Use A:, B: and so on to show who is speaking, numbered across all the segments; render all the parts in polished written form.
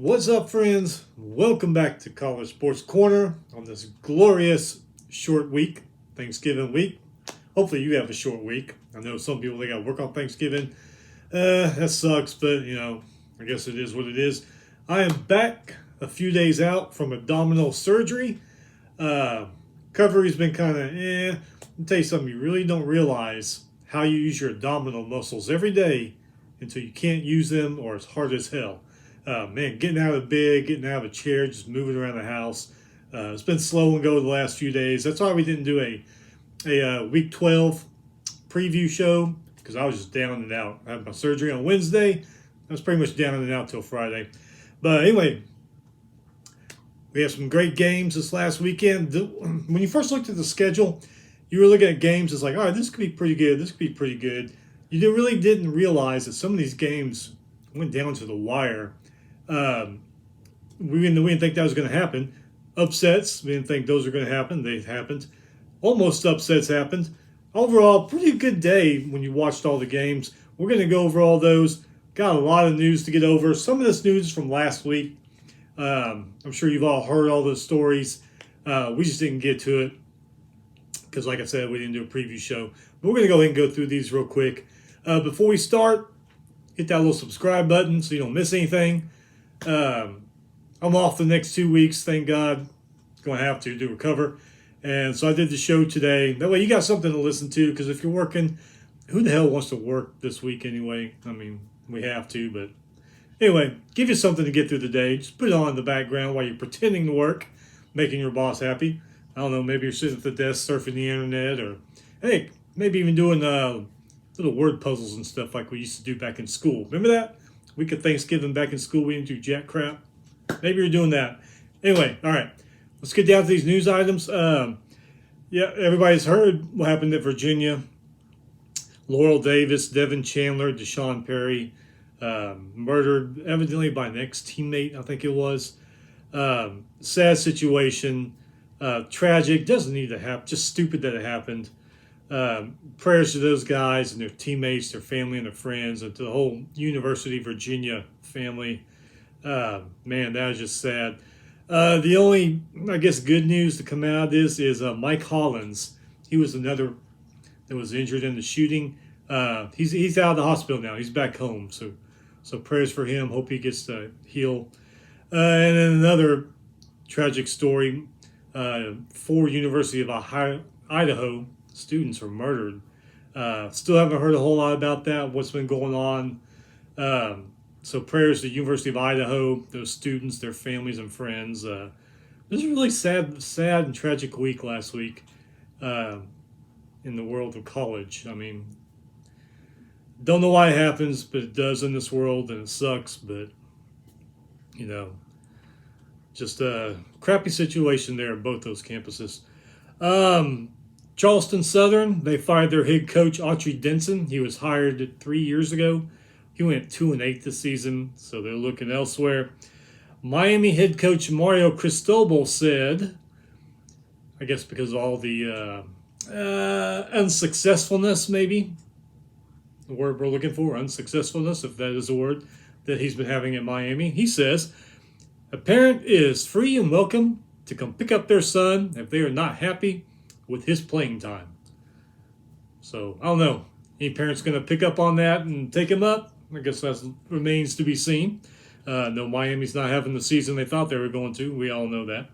A: What's up, friends? Welcome back to College Sports Corner on this glorious short week, Thanksgiving week. Hopefully, you have a short week. I know some people they got to work on Thanksgiving. That sucks, but I guess it is what it is. I am back a few days out from abdominal surgery. Recovery's been kind of I'll tell you something, you really don't realize how you use your abdominal muscles every day until you can't use them or it's hard as hell. Man, getting out of bed, getting out of a chair, just moving around the house. It's been slow and go the last few days. That's why we didn't do a week 12 preview show, because I was just down and out. I had my surgery on Wednesday. I was pretty much down and out till Friday. But anyway, we have some great games this last weekend. When you first looked at the schedule, you were looking at games. It's like, all right, this could be pretty good. This could be pretty good. You really didn't realize that some of these games went down to the wire. We didn't think that was going to happen. Upsets, we didn't think those were going to happen. They happened. Almost upsets happened. Overall, pretty good day when you watched all the games. We're going to go over all those. Got a lot of news to get over. Some of this news is from last week. I'm sure you've all heard all those stories. We just didn't get to it because, like I said, we didn't do a preview show. But we're going to go ahead and go through these real quick. Before we start, hit that little subscribe button so you don't miss anything. I'm off the next 2 weeks, thank God. Going to have to recover. And so I did the show today. That way you got something to listen to, because if you're working, who the hell wants to work this week anyway? I mean, we have to, but anyway, give you something to get through the day. Just put it on in the background while you're pretending to work, making your boss happy. I don't know, maybe you're sitting at the desk surfing the internet, or hey, maybe even doing little word puzzles and stuff like we used to do back in school. Remember that? Week of Thanksgiving back in school, we didn't do jack crap. Maybe you're doing that. Anyway, all right. Let's get down to these news items. Everybody's heard what happened at Virginia. Laurel Davis, Devin Chandler, Deshaun Perry, murdered evidently by an ex-teammate, I think it was. Sad situation. Tragic. Doesn't need to happen. Just stupid that it happened. Prayers to those guys and their teammates, their family, and their friends, and to the whole University of Virginia family. Man, that was just sad. The only, I guess, good news to come out of this is Mike Hollins. He was another that was injured in the shooting. He's out of the hospital now. He's back home. So prayers for him. Hope he gets to heal. And then another tragic story. 4 University of Idaho students were murdered. Still haven't heard a whole lot about that, what's been going on. So prayers to the University of Idaho, those students, their families and friends. This is a really sad and tragic week last week in the world of college. I mean, don't know why it happens, but it does in this world, and it sucks. But, just a crappy situation there at both those campuses. Charleston Southern, they fired their head coach, Autry Denson. He was hired 3 years ago. He went 2-8 this season, so they're looking elsewhere. Miami head coach Mario Cristobal said, I guess because of all the unsuccessfulness, maybe, the word we're looking for, unsuccessfulness, if that is a word, that he's been having at Miami. He says, a parent is free and welcome to come pick up their son if they are not happy with his playing time. So, I don't know. Any parent's going to pick up on that and take him up? I guess that remains to be seen. No, Miami's not having the season they thought they were going to. We all know that.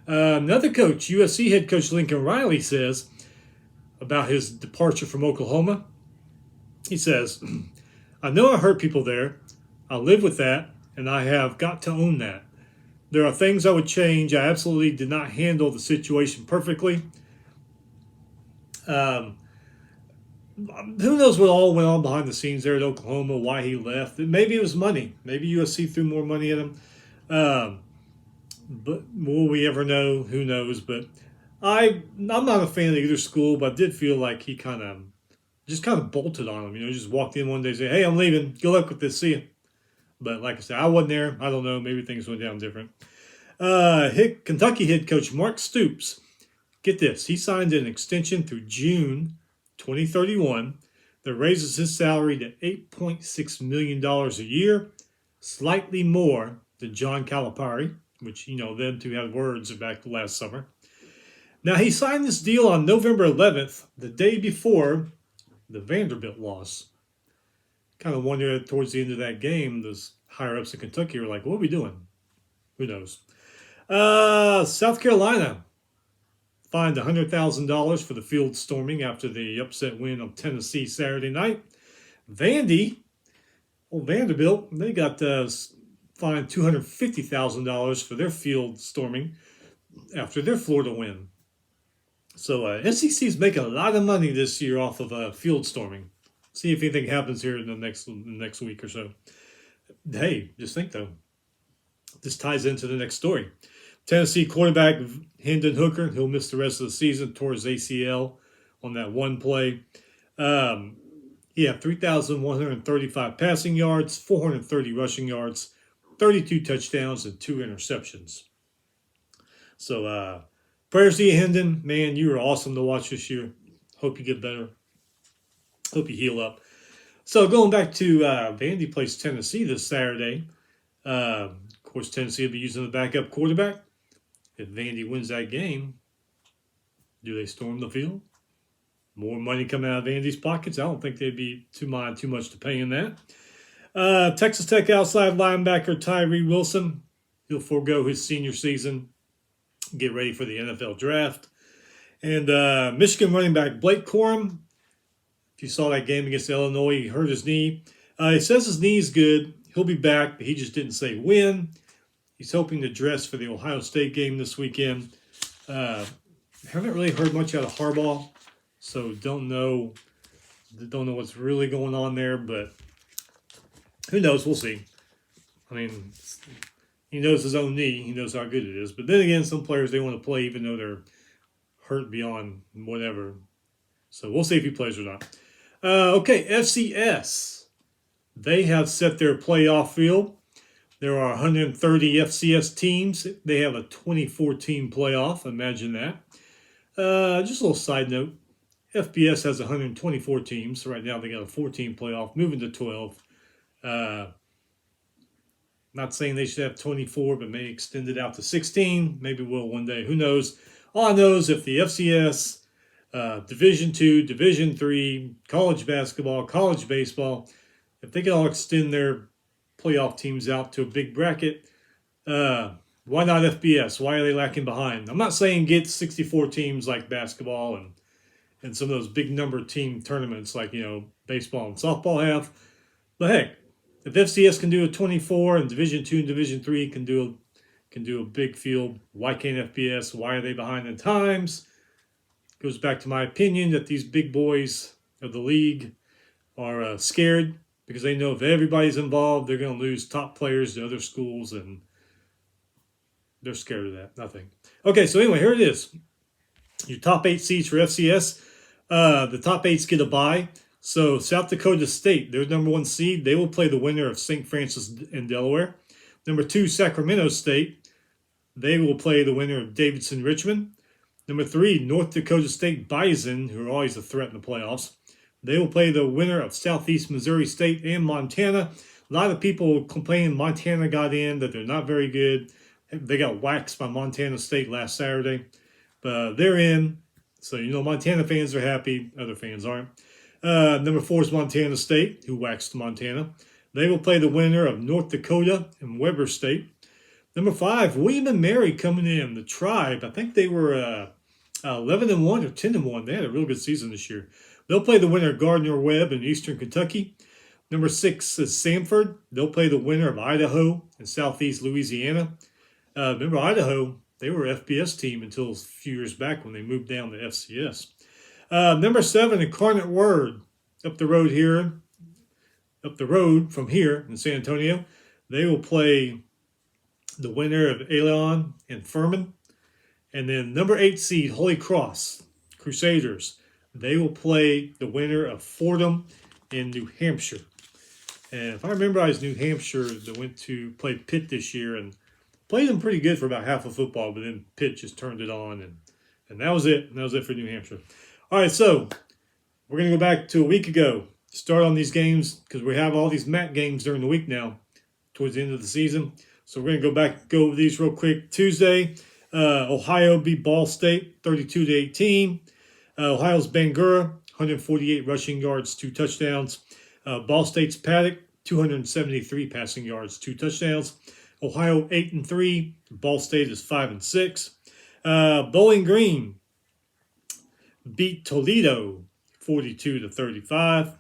A: Another coach, USC head coach Lincoln Riley, says about his departure from Oklahoma. He says, I know I hurt people there. I live with that, and I have got to own that. There are things I would change. I absolutely did not handle the situation perfectly. Who knows what all went on behind the scenes there at Oklahoma, why he left. Maybe it was money. Maybe USC threw more money at him. But will we ever know? Who knows? But I'm not a fan of either school, but I did feel like he kind of bolted on him. Just walked in one day and said, hey, I'm leaving. Good luck with this. See ya. But like I said, I wasn't there. I don't know. Maybe things went down different. Kentucky head coach Mark Stoops. Get this. He signed an extension through June 2031 that raises his salary to $8.6 million a year, slightly more to John Calipari, which, them two had words back last summer. Now, he signed this deal on November 11th, the day before the Vanderbilt loss. Kind of wondered towards the end of that game, those higher ups in Kentucky were like, what are we doing? Who knows? South Carolina fined $100,000 for the field storming after the upset win of Tennessee Saturday night. Vanderbilt, they got fined $250,000 for their field storming after their Florida win. So SEC's making a lot of money this year off of field storming. See if anything happens here in the next week or so. Hey, just think though. This ties into the next story. Tennessee quarterback Hendon Hooker, he'll miss the rest of the season towards ACL on that one play. He had 3,135 passing yards, 430 rushing yards, 32 touchdowns, and 2 interceptions. So prayers to you, Hendon. Man, you were awesome to watch this year. Hope you get better. Hope you heal up. So going back to Vandy plays Tennessee this Saturday. Of course, Tennessee will be using the backup quarterback. If Vandy wins that game, do they storm the field? More money coming out of Vandy's pockets? I don't think they'd be too much to pay in that. Texas Tech outside linebacker Tyree Wilson. He'll forego his senior season. Get ready for the NFL draft. And Michigan running back Blake Corum. If you saw that game against Illinois, he hurt his knee. He says his knee's good. He'll be back, but he just didn't say when. He's hoping to dress for the Ohio State game this weekend. Haven't really heard much out of Harbaugh, so don't know what's really going on there, but who knows? We'll see. I mean, he knows his own knee. He knows how good it is. But then again, some players, they want to play even though they're hurt beyond whatever. So we'll see if he plays or not. Okay, FCS. They have set their playoff field. There are 130 FCS teams. They have a 24-team playoff. Imagine that. Just a little side note. FBS has 124 teams. Right now they got a 14 playoff, moving to 12. Not saying they should have 24, but may extend it out to 16. Maybe will one day. Who knows? All I know is if the FCS, Division II, Division III, college basketball, college baseball, if they can all extend their playoff teams out to a big bracket, why not FBS? Why are they lacking behind? I'm not saying get 64 teams like basketball and some of those big number team tournaments like, baseball and softball have. But heck, if FCS can do a 24 and Division II and Division III can do a big field, why can't FBS? Why are they behind in times? Goes back to my opinion that these big boys of the league are scared because they know if everybody's involved, they're going to lose top players to other schools, and they're scared of that. Nothing. Okay, so anyway, here it is. Your top 8 seeds for FCS. The top 8s get a bye. So South Dakota State, their number 1 seed, they will play the winner of St. Francis and Delaware. Number 2, Sacramento State, they will play the winner of Davidson-Richmond. Number 3, North Dakota State Bison, who are always a threat in the playoffs. They will play the winner of Southeast Missouri State and Montana. A lot of people complaining Montana got in, that they're not very good. They got waxed by Montana State last Saturday. But they're in. So, Montana fans are happy. Other fans aren't. Number 4 is Montana State, who waxed Montana. They will play the winner of North Dakota and Weber State. Number 5, William & Mary coming in. The Tribe, I think they were 11-1 or 10-1. They had a real good season this year. They'll play the winner of Gardner-Webb in Eastern Kentucky. Number 6 is Samford. They'll play the winner of Idaho and Southeast Louisiana. Remember, Idaho, they were an FBS team until a few years back when they moved down to FCS. Number 7, Incarnate Word, up the road from here in San Antonio. They will play the winner of Elon and Furman. And then number 8 seed, Holy Cross Crusaders. They will play the winner of Fordham in New Hampshire. And if I remember, I was New Hampshire that went to play Pitt this year and played them pretty good for about half of football, but then Pitt just turned it on, and that was it. And that was it for New Hampshire. All right, so we're going to go back to a week ago, start on these games, because we have all these MAC games during the week now, towards the end of the season. So we're going to go over these real quick. Tuesday, Ohio beat Ball State 32-18. Ohio's Bangura, 148 rushing yards, 2 touchdowns. Ball State's Paddock, 273 passing yards, 2 touchdowns. Ohio 8-3. Ball State is 5-6. Bowling Green beat Toledo 42-35.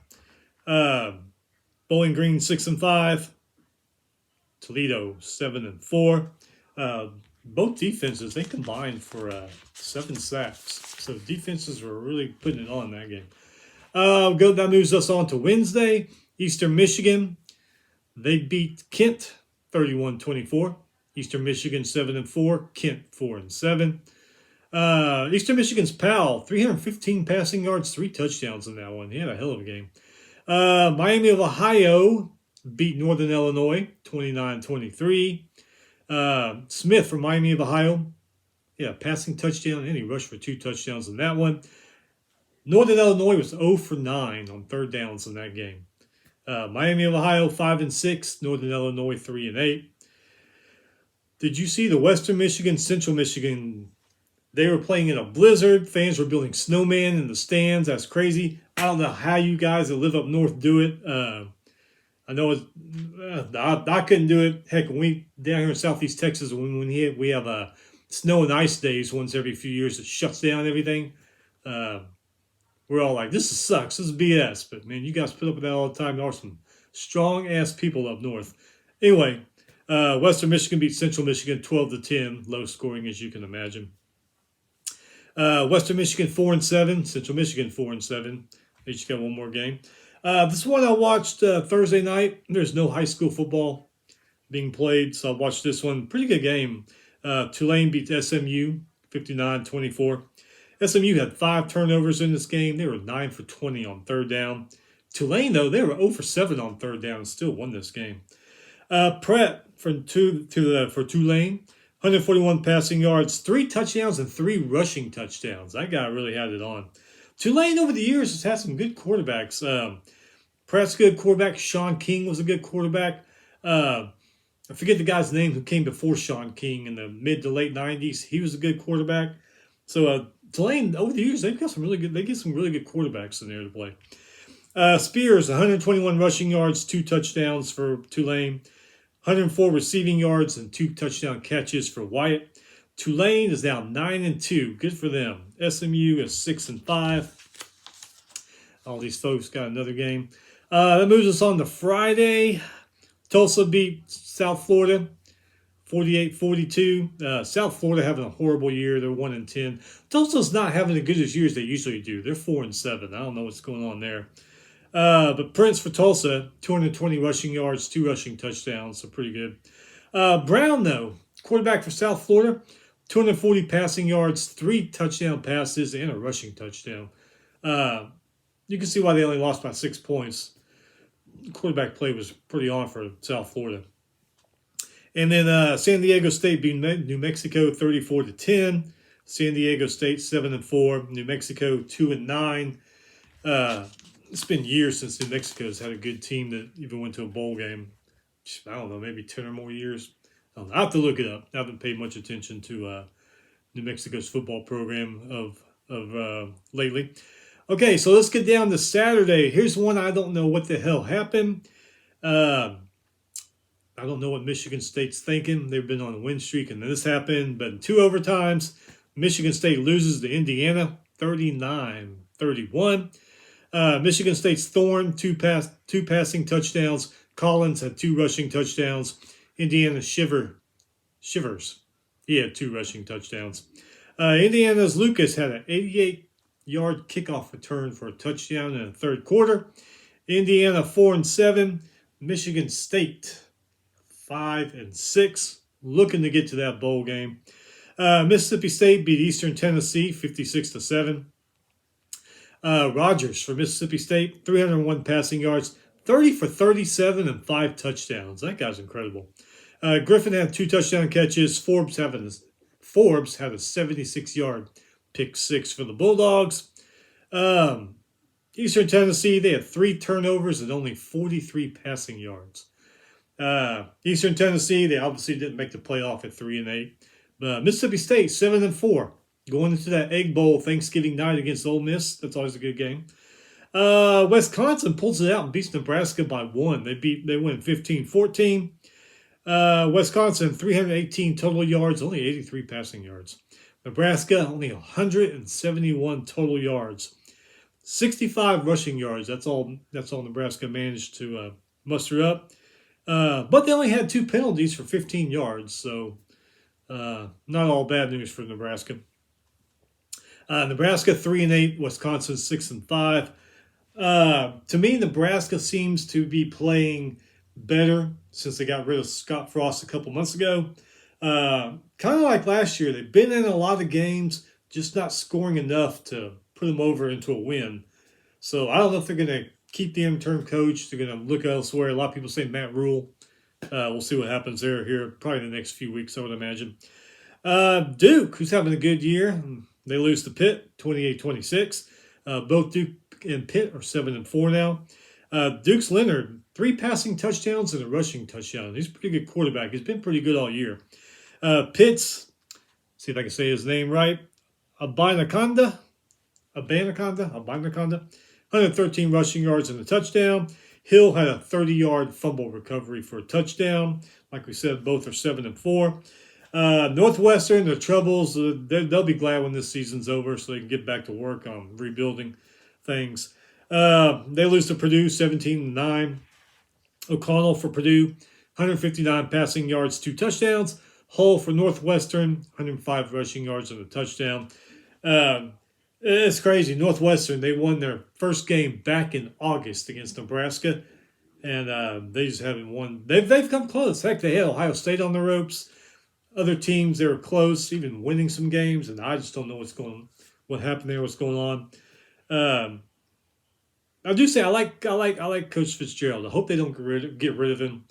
A: Bowling Green 6-5. Toledo 7-4. Both defenses, they combined for 7 sacks. So defenses were really putting it on that game. That moves us on to Wednesday. Eastern Michigan, they beat Kent 31-24. Eastern Michigan 7-4. Kent 4-7. Eastern Michigan's Powell, 315 passing yards, 3 touchdowns in that one. He had a hell of a game. Miami of Ohio beat Northern Illinois 29-23. Smith from Miami of Ohio, passing touchdown, and he rushed for 2 touchdowns in that one. Northern Illinois was 0 for 9 on 3rd downs in that game. Miami of Ohio 5-6, Northern Illinois 3-8. Did you see the Western Michigan, Central Michigan? They were playing in a blizzard. Fans were building snowmen in the stands. That's crazy. I don't know how you guys that live up north do it. I know I couldn't do it. Heck, when we down here in Southeast Texas, when we have snow and ice days once every few years, it shuts down everything. We're all like, this sucks. This is BS. But man, you guys put up with that all the time. There are some strong ass people up north. Anyway, Western Michigan beat Central Michigan 12-10, low scoring as you can imagine. Western Michigan 4-7, Central Michigan 4-7. They each got one more game. This one I watched Thursday night. There's no high school football being played, so I watched this one. Pretty good game. Tulane beat SMU 59-24. SMU had 5 turnovers in this game. They were 9 for 20 on 3rd down. Tulane, though, they were 0 for 7 on 3rd down and still won this game. Pratt for Tulane, 141 passing yards, 3 touchdowns, and 3 rushing touchdowns. That guy really had it on. Tulane over the years has had some good quarterbacks. Pratt's a good quarterback. Sean King was a good quarterback. I forget the guy's name who came before Sean King in the mid to late 90s. He was a good quarterback. So Tulane over the years they get some really good quarterbacks in there to play. Spears, 121 rushing yards, 2 touchdowns for Tulane, 104 receiving yards and 2 touchdown catches for Wyatt. Tulane is now 9-2. Good for them. SMU is 6-5. All these folks got another game. That moves us on to Friday. Tulsa beat South Florida 48-42. South Florida having a horrible year. They're 1-10. Tulsa's not having as good as years they usually do. They're 4-7. I don't know what's going on there. But Prince for Tulsa, 220 rushing yards, 2 rushing touchdowns, so pretty good. Brown, though, quarterback for South Florida, 240 passing yards, 3 touchdown passes, and a rushing touchdown. You can see why they only lost by 6 points. Quarterback play was pretty on for South Florida. And then San Diego State beat New Mexico 34-10. San Diego State 7-4. New Mexico 2-9. It's been years since New Mexico's had a good team that even went to a bowl game. I don't know, maybe 10 or more years. I have to look it up. I haven't paid much attention to New Mexico's football program of lately. Okay, so let's get down to Saturday. Here's one I don't know what the hell happened. I don't know what Michigan State's thinking. They've been on a win streak, and this happened. But in 2 overtimes, Michigan State loses to Indiana 39-31. Michigan State's Thorne, 2 passing touchdowns. Collins had 2 rushing touchdowns. Indiana Shivers. He had 2 rushing touchdowns. Indiana's Lucas had an 88-yard kickoff return for a touchdown in the 3rd quarter. Indiana 4-7. Michigan State 5-6. Looking to get to that bowl game. Mississippi State beat Eastern Tennessee 56-7. Rogers for Mississippi State, 301 passing yards, 30 for 37 and 5 touchdowns. That guy's incredible. Griffin had 2 touchdown catches. Forbes had a 76-yard pick 6 for the Bulldogs. Eastern Tennessee, they had 3 turnovers and only 43 passing yards. Eastern Tennessee, they obviously didn't make the playoff at 3-8. But Mississippi State 7-4, going into that Egg Bowl Thanksgiving night against Ole Miss. That's always a good game. Wisconsin pulls it out and beats Nebraska by 1. They win 15-14. Wisconsin 318 total yards, only 83 passing yards. Nebraska only 171 total yards, 65 rushing yards. That's all Nebraska managed to muster up. But they only had 2 penalties for 15 yards, so not all bad news for Nebraska. Nebraska 3-8, Wisconsin 6-5. To me, Nebraska seems to be playing better since they got rid of Scott Frost a couple months ago. Kind of like last year, they've been in a lot of games, just not scoring enough to put them over into a win. So I don't know if they're going to keep the interim coach. They're going to look elsewhere. A lot of people say Matt Rule. We'll see what happens there here probably in the next few weeks, I would imagine. Duke, who's having a good year, they lose to Pitt 28-26. Both Duke and Pitt are 7-4 now. Duke's Leonard, 3 passing touchdowns and a rushing touchdown. He's a pretty good quarterback. He's been pretty good all year. Pitt's, see if I can say his name right, Abanaconda, 113 rushing yards and a touchdown. Hill had a 30-yard fumble recovery for a touchdown. Like we said, both are 7-4. Northwestern, their troubles, they'll be glad when this season's over so they can get back to work on rebuilding things. They lose to Purdue 17-9. O'Connell for Purdue, 159 passing yards, 2 touchdowns. Hull for Northwestern, 105 rushing yards and a touchdown. It's crazy. Northwestern, they won their first game back in August against Nebraska, and they just haven't won. They've come close. Heck, they had Ohio State on the ropes. Other teams, they were close, even winning some games, and I just don't know what happened there, what's going on. I do say I like Coach Fitzgerald. I hope they don't get rid of him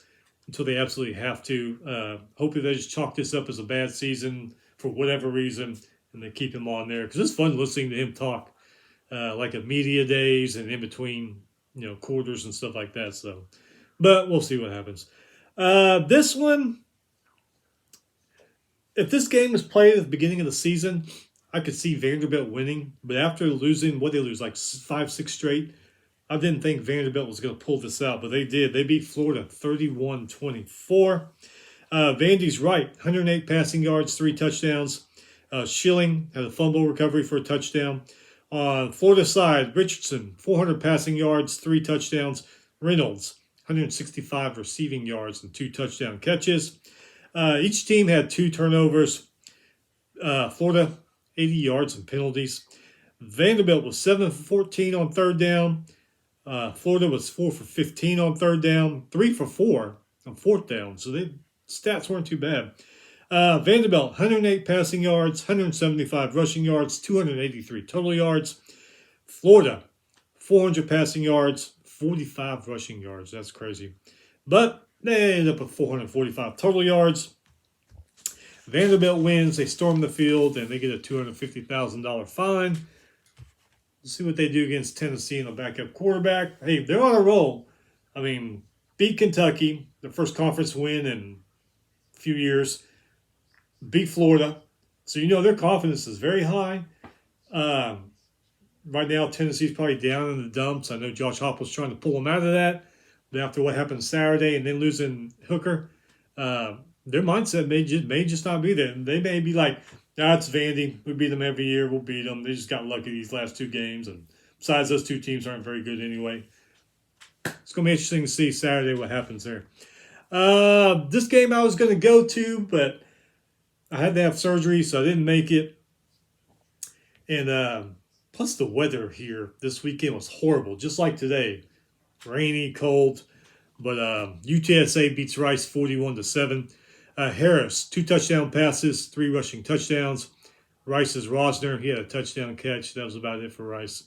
A: until they absolutely have to. Hopefully they just chalk this up as a bad season for whatever reason, and they keep him on there because it's fun listening to him talk, like at media days and in between, quarters and stuff like that. So, but we'll see what happens. This one, if this game was played at the beginning of the season, I could see Vanderbilt winning. But after losing, what they lose, like 5-6 straight, I didn't think Vanderbilt was going to pull this out, but they did. They beat Florida 31-24. Vandy's right, 108 passing yards, 3 touchdowns. Schilling had a fumble recovery for a touchdown. On Florida side, Richardson, 400 passing yards, 3 touchdowns. Reynolds, 165 receiving yards and 2 touchdown catches. Each team had 2 turnovers. Florida, 80 yards and penalties. Vanderbilt was 7 for 14 on third down. Florida was 4 for 15 on third down, 3 for 4 on fourth down. So the stats weren't too bad. Vanderbilt, 108 passing yards, 175 rushing yards, 283 total yards. Florida, 400 passing yards, 45 rushing yards. That's crazy. But they ended up with 445 total yards. Vanderbilt wins. They storm the field, and they get a $250,000 fine. Let's see what they do against Tennessee and a backup quarterback. Hey, they're on a roll. I mean, beat Kentucky, the first conference win in a few years. Beat Florida. So, their confidence is very high. Right now, Tennessee's probably down in the dumps. I know Josh Heupel's trying to pull them out of that. But after what happened Saturday and then losing Hooker, their mindset may just not be there. They may be like, it's Vandy. We beat them every year. We'll beat them. They just got lucky these last 2 games. And besides, those 2 teams aren't very good anyway. It's going to be interesting to see Saturday what happens there. This game I was going to go to, but I had to have surgery, so I didn't make it. And plus the weather here this weekend was horrible, just like today. Rainy, cold. But UTSA beats Rice 41-7. Harris, 2 touchdown passes, 3 rushing touchdowns. Rice's Rosner, he had a touchdown catch. That was about it for Rice.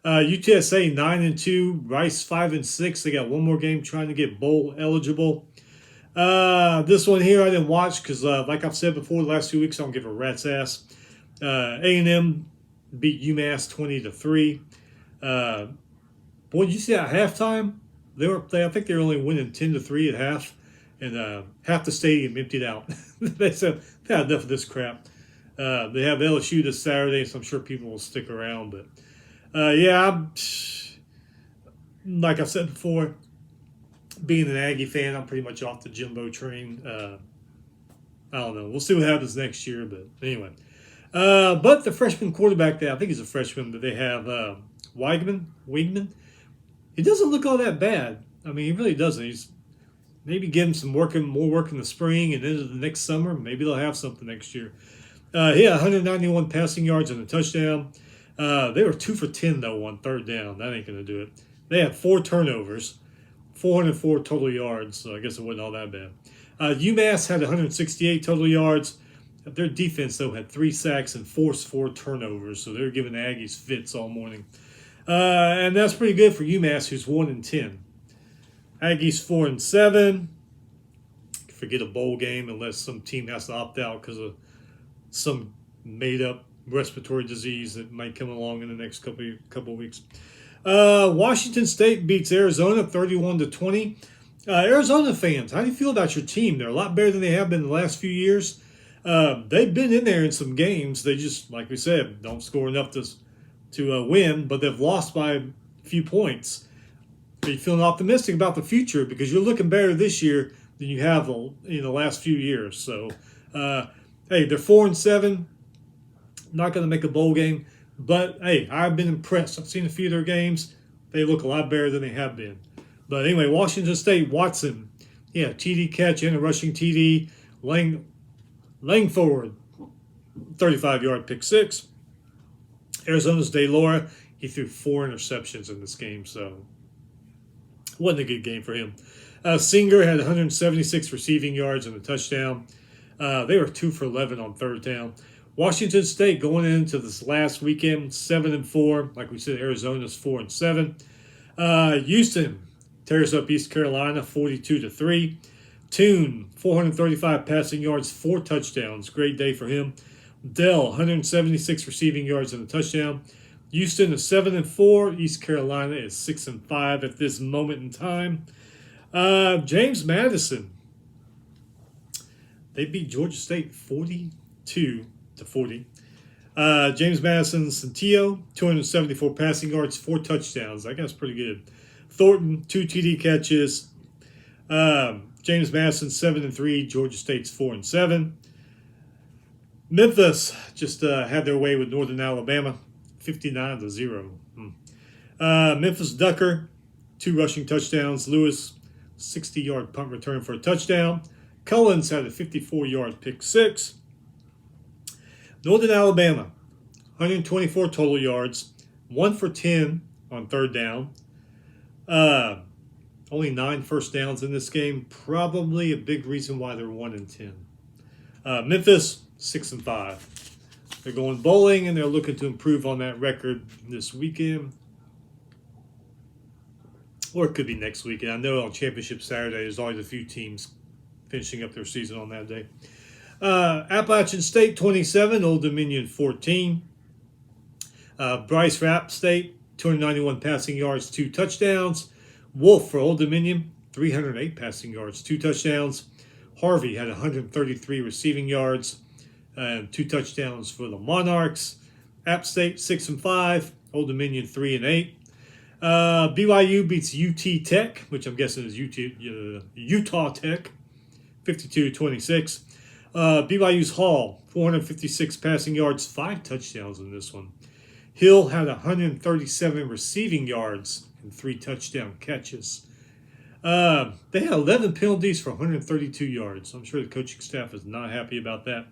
A: UTSA 9-2, Rice 5-6. They got one more game trying to get bowl eligible. This one here I didn't watch because, like I've said before, the last 2 weeks I don't give a rat's ass. A&M beat UMass 20-3. Boy, did you see at halftime? I think they were only winning 10-3 at half. and half the stadium emptied out. They said, "I've had enough of this crap." They have LSU this Saturday, so I'm sure people will stick around. But like I said before, being an Aggie fan, I'm pretty much off the Jimbo train. I don't know. We'll see what happens next year. But anyway, but the freshman quarterback, I think he's a freshman, but they have Weigman. He doesn't look all that bad. I mean, he really doesn't. He's maybe give him more work in the spring and into the next summer. Maybe they'll have something next year. He had 191 passing yards and a touchdown. They were 2 for 10 though on third down. That ain't gonna do it. They had 4 turnovers, 404 total yards. So I guess it wasn't all that bad. UMass had 168 total yards. Their defense though had 3 sacks and forced 4 turnovers. So they were giving the Aggies fits all morning. And that's pretty good for UMass, who's 1-10. Aggies 4-7. Forget a bowl game unless some team has to opt out because of some made-up respiratory disease that might come along in the next couple of weeks. Washington State beats Arizona 31-20. Arizona fans, how do you feel about your team? They're a lot better than they have been in the last few years. They've been in there in some games. They just, like we said, don't score enough to win, but they've lost by a few points. Are you feeling optimistic about the future? Because you're looking better this year than you have in the last few years. So, hey, they're 4-7. Not going to make a bowl game, but hey, I've been impressed. I've seen a few of their games. They look a lot better than they have been. But anyway, Washington State, Watson, TD catch and a rushing TD. Langford, 35-yard pick six. Arizona's De Laura, he threw 4 interceptions in this game, so wasn't a good game for him. Singer had 176 receiving yards and a touchdown. They were 2 for 11 on third down. Washington State going into this last weekend, 7-4. Like we said, Arizona's 4-7. Houston tears up East Carolina, 42-3. Tune, 435 passing yards, 4 touchdowns. Great day for him. Dell, 176 receiving yards and a touchdown. Houston is 7-4. East Carolina is 6-5 at this moment in time. James Madison, they beat Georgia State 42-40. James Madison Centillo, 274 passing yards, 4 touchdowns. That guy's pretty good. Thornton, 2 TD catches. James Madison 7-3. Georgia State's 4-7. Memphis just had their way with Northern Alabama, 59-0. Memphis Ducker, 2 rushing touchdowns. Lewis, 60-yard punt return for a touchdown. Cullens had a 54-yard pick six. Northern Alabama, 124 total yards, 1 for 10 on third down. Only 9 first downs in this game. Probably a big reason why they're 1-10. Memphis, 6-5. They're going bowling and they're looking to improve on that record this weekend. Or it could be next weekend. I know on Championship Saturday, there's always a few teams finishing up their season on that day. Appalachian State, 27. Old Dominion, 14. Bryce Rapp State, 291 passing yards, 2 touchdowns. Wolf for Old Dominion, 308 passing yards, 2 touchdowns. Harvey had 133 receiving yards and 2 touchdowns for the Monarchs. App State 6-5, Old Dominion 3-8. BYU beats UT Tech, which I'm guessing is Utah Tech, 52-26. BYU's Hall, 456 passing yards, 5 touchdowns in this one. Hill had 137 receiving yards and 3 touchdown catches. They had 11 penalties for 132 yards. I'm sure the coaching staff is not happy about that.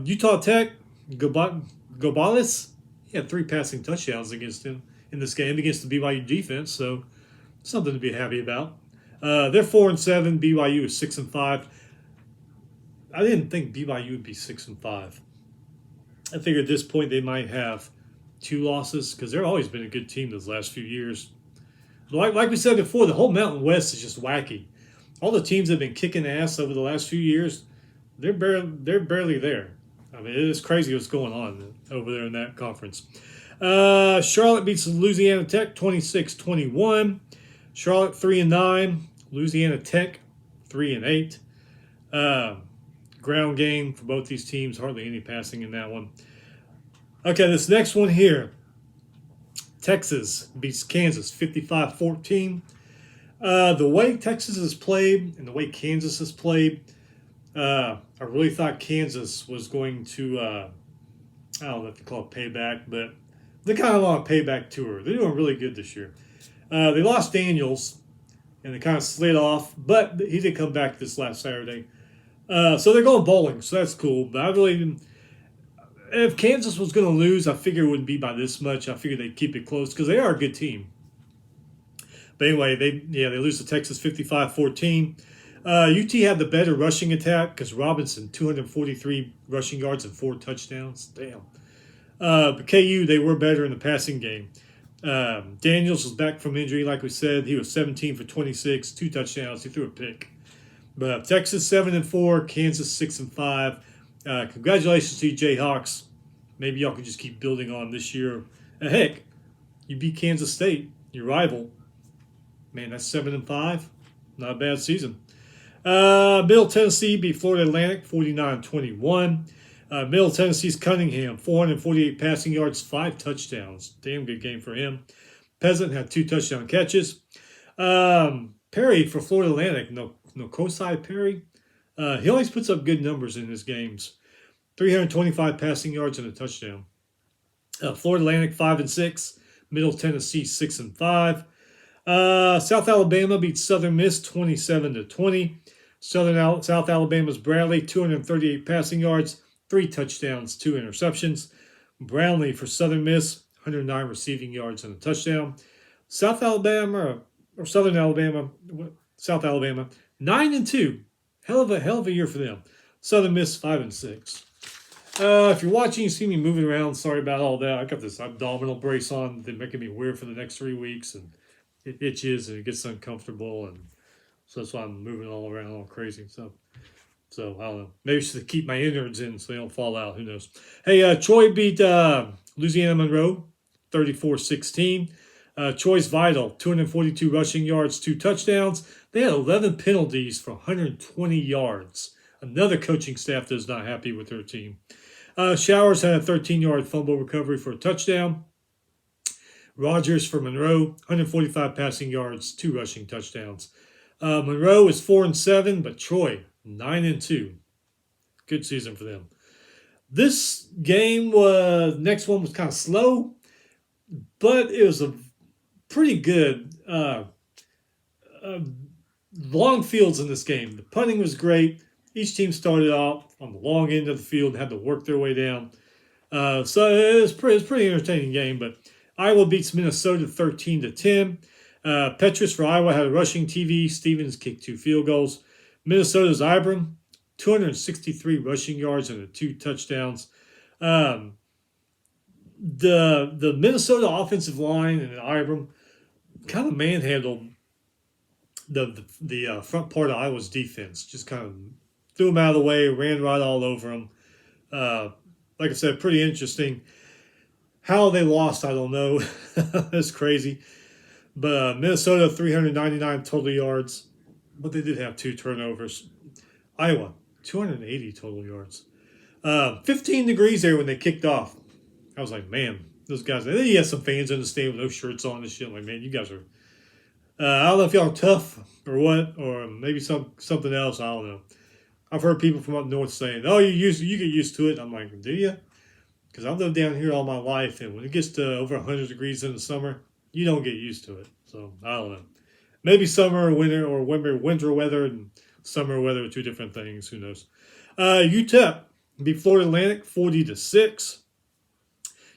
A: Utah Tech, Gobales, he had 3 passing touchdowns against him in this game against the BYU defense, so something to be happy about. They're 4-7. BYU is 6-5. I didn't think BYU would be 6-5. I figured at this point they might have 2 losses because they've always been a good team those last few years. Like we said before, the whole Mountain West is just wacky. All the teams that have been kicking ass over the last few years, they're barely there. I mean, it is crazy what's going on over there in that conference. Charlotte beats Louisiana Tech 26-21. Charlotte 3-9. Louisiana Tech 3-8. Ground game for both these teams. Hardly any passing in that one. Okay, this next one here. Texas beats Kansas 55-14. The way Texas has played and the way Kansas has played, I really thought Kansas was going to, I don't know if they call it payback, but they're kind of on a payback tour. They're doing really good this year. They lost Daniels, and they kind of slid off, but he did come back this last Saturday. So they're going bowling, so that's cool. But I really didn't. If Kansas was going to lose, I figured it wouldn't be by this much. I figured they'd keep it close because they are a good team. But anyway, they lose to Texas 55-14. UT had the better rushing attack because Robinson, 243 rushing yards and 4 touchdowns. Damn. But KU, they were better in the passing game. Daniels was back from injury, like we said. He was 17 for 26, 2 touchdowns. He threw a pick. But Texas 7-4, Kansas 6-5. Congratulations to you, Jayhawks. Maybe y'all can just keep building on this year. Heck, you beat Kansas State, your rival. Man, that's 7-5. Not a bad season. Middle Tennessee beat Florida Atlantic 49-21. Middle Tennessee's Cunningham, 448 passing yards, 5 touchdowns. Damn good game for him. Peasant had 2 touchdown catches. Perry for Florida Atlantic, Kosai Perry. He always puts up good numbers in his games. 325 passing yards and a touchdown. Florida Atlantic 5-6. Middle Tennessee 6-5. South Alabama beats Southern Miss 27-20. South Alabama's Bradley 238 passing yards, 3 touchdowns, 2 interceptions. Brownlee for Southern Miss 109 receiving yards and a touchdown. South Alabama 9-2. Hell of a year for them. Southern Miss 5-6. If you're watching, you see me moving around. Sorry about all that. I got this abdominal brace on. They're making me weird for the next 3 weeks, and it itches and it gets uncomfortable, and so that's why I'm moving all around all crazy. So I don't know. Maybe I should keep my innards in so they don't fall out. Who knows? Hey, Troy beat Louisiana Monroe 34-16. Troy's vital, 242 rushing yards, 2 touchdowns. They had 11 penalties for 120 yards. Another coaching staff that's not happy with their team. Showers had a 13-yard fumble recovery for a touchdown. Rogers for Monroe, 145 passing yards, 2 rushing touchdowns. Monroe is 4-7, but Troy 9-2. Good season for them. This game next one was kind of slow, but it was a pretty good long fields in this game. The punting was great. Each team started off on the long end of the field and had to work their way down. So it was pretty entertaining game, but Iowa beats Minnesota 13-10. Petrus for Iowa had a rushing TD. Stevens kicked 2 field goals. Minnesota's Ibram, 263 rushing yards and 2 touchdowns. The Minnesota offensive line and Ibram kind of manhandled the front part of Iowa's defense. Just kind of threw them out of the way, ran right all over them. Like I said, pretty interesting. How they lost, I don't know. That's crazy. But Minnesota, 399 total yards. But they did have 2 turnovers. Iowa, 280 total yards. 15 degrees there when they kicked off. I was like, man, those guys. And then you had some fans in the stadium with no shirts on and shit. I'm like, man, you guys are. I don't know if y'all are tough or what, or maybe something else. I don't know. I've heard people from up north saying, "Oh, you get used to it." I'm like, do you? Because I've lived down here all my life, and when it gets to over 100 degrees in the summer, you don't get used to it. So I don't know. Maybe summer or winter, or winter weather and summer weather are 2 different things. Who knows? UTEP beat Florida Atlantic 40-6.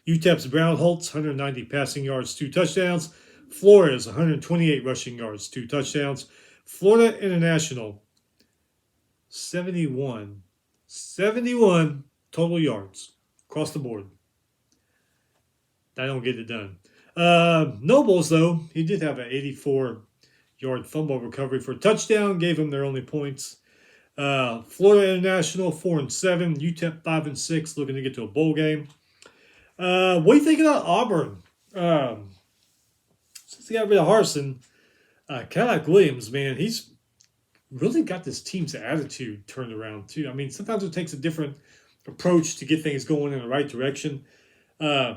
A: UTEP's Brown Holtz, 190 passing yards, 2 touchdowns. Flores, 128 rushing yards, 2 touchdowns. Florida International, 71 total yards across the board. I don't get it done. Nobles, though, he did have an 84-yard fumble recovery for a touchdown, gave them their only points. Florida International, 4-7. UTEP, 5-6, looking to get to a bowl game. What do you think about Auburn? Since they got rid of Harsin, Cadillac Williams, man, he's really got this team's attitude turned around too. I mean, sometimes it takes a different approach to get things going in the right direction. Uh,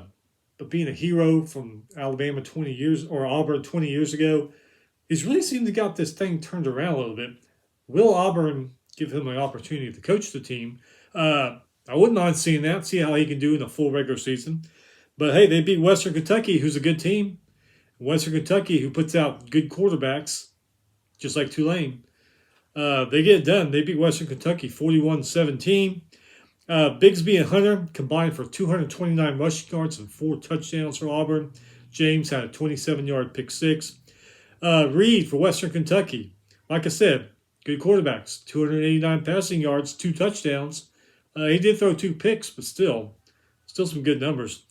A: but being a hero from Alabama 20 years or Auburn 20 years ago, he's really seemed to got this thing turned around a little bit. Will Auburn give him an opportunity to coach the team? I wouldn't mind seeing that, see how he can do in a full regular season. But hey, they beat Western Kentucky, who's a good team. Western Kentucky, who puts out good quarterbacks, just like Tulane. They get it done. They beat Western Kentucky 41-17. Bigsby and Hunter combined for 229 rushing yards and 4 touchdowns for Auburn. James had a 27-yard pick six. Reed for Western Kentucky. Like I said, good quarterbacks. 289 passing yards, 2 touchdowns. He did throw 2 picks, but still some good numbers.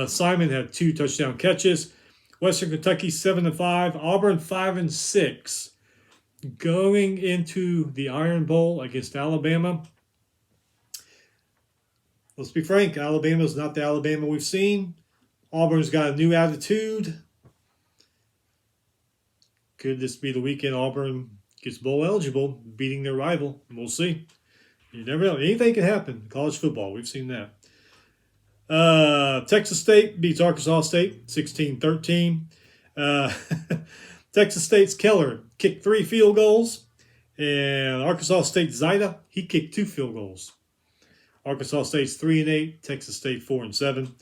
A: Simon had 2 touchdown catches. Western Kentucky 7-5. Auburn 5-6. Going into the Iron Bowl against Alabama. Let's be frank, Alabama is not the Alabama we've seen. Auburn's got a new attitude. Could this be the weekend Auburn gets bowl eligible, beating their rival? We'll see. You never know. Anything can happen in college football. We've seen that. Texas State beats Arkansas State 16-13. Texas State's Keller kicked 3 field goals. And Arkansas State's Zida, he kicked 2 field goals. Arkansas State's 3-8, Texas State 4-7.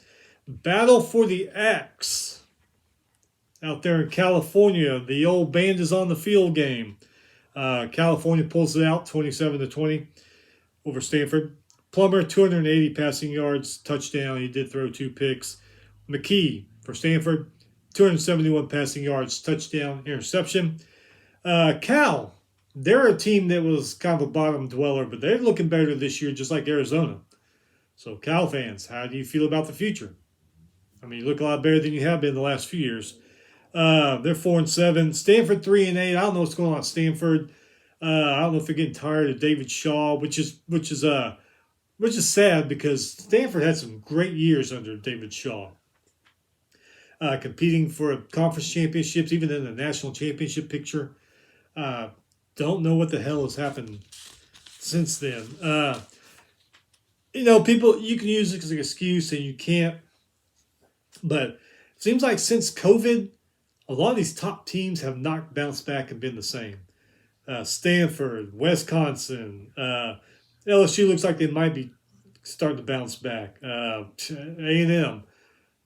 A: Battle for the X out there in California. The old band is on the field game. California pulls it out 27-20 over Stanford. Plummer 280 passing yards, touchdown. He did throw 2 picks. McKee for Stanford 271 passing yards, touchdown, interception. Cal. They're a team that was kind of a bottom dweller, but they're looking better this year, just like Arizona. So, Cal fans, how do you feel about the future? I mean, you look a lot better than you have been the last few years. They're 4-7. Stanford 3-8. I don't know what's going on at Stanford. I don't know if they're getting tired of David Shaw, which is sad because Stanford had some great years under David Shaw. Competing for conference championships, even in the national championship picture. Don't know what the hell has happened since then. People, you can use it as an excuse and you can't. But it seems like since COVID, a lot of these top teams have not bounced back and been the same. Stanford, Wisconsin, LSU looks like they might be starting to bounce back. A&M.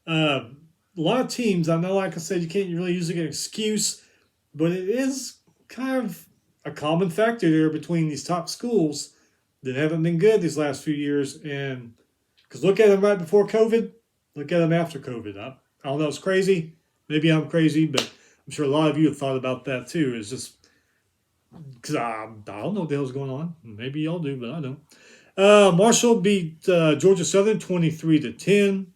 A: A lot of teams, I know, like I said, you can't really use it as an excuse, but it is kind of a common factor there between these top schools that haven't been good these last few years. And because look at them right before COVID, look at them after COVID. I don't know, it's crazy. Maybe I'm crazy, but I'm sure a lot of you have thought about that too. It's just because I don't know what the hell's going on. Maybe y'all do, but I don't. Marshall beat Georgia Southern 23-10.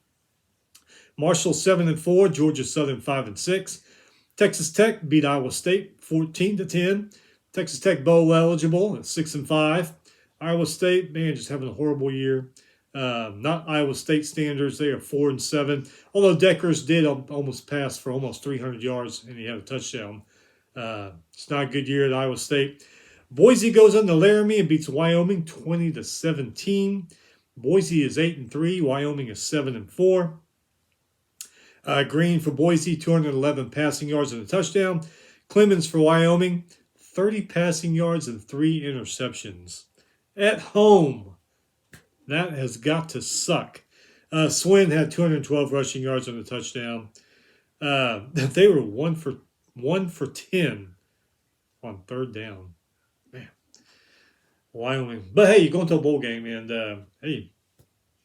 A: Marshall 7-4, Georgia Southern 5-6. Texas Tech beat Iowa State 14-10. Texas Tech bowl eligible at 6-5. Iowa State, man, just having a horrible year. Not Iowa State standards. They are 4-7. Although Deckers did almost pass for almost 300 yards and he had a touchdown. It's not a good year at Iowa State. Boise goes into Laramie and beats Wyoming 20-17. Boise is 8-3. Wyoming is 7-4. Green for Boise, 211 passing yards and a touchdown. Clemens for Wyoming, 30 passing yards and 3 interceptions. At home. That has got to suck. Swin had 212 rushing yards and a touchdown. They were 1 for 10 on third down. Man. Wyoming. But hey, you're going to a bowl game, and hey,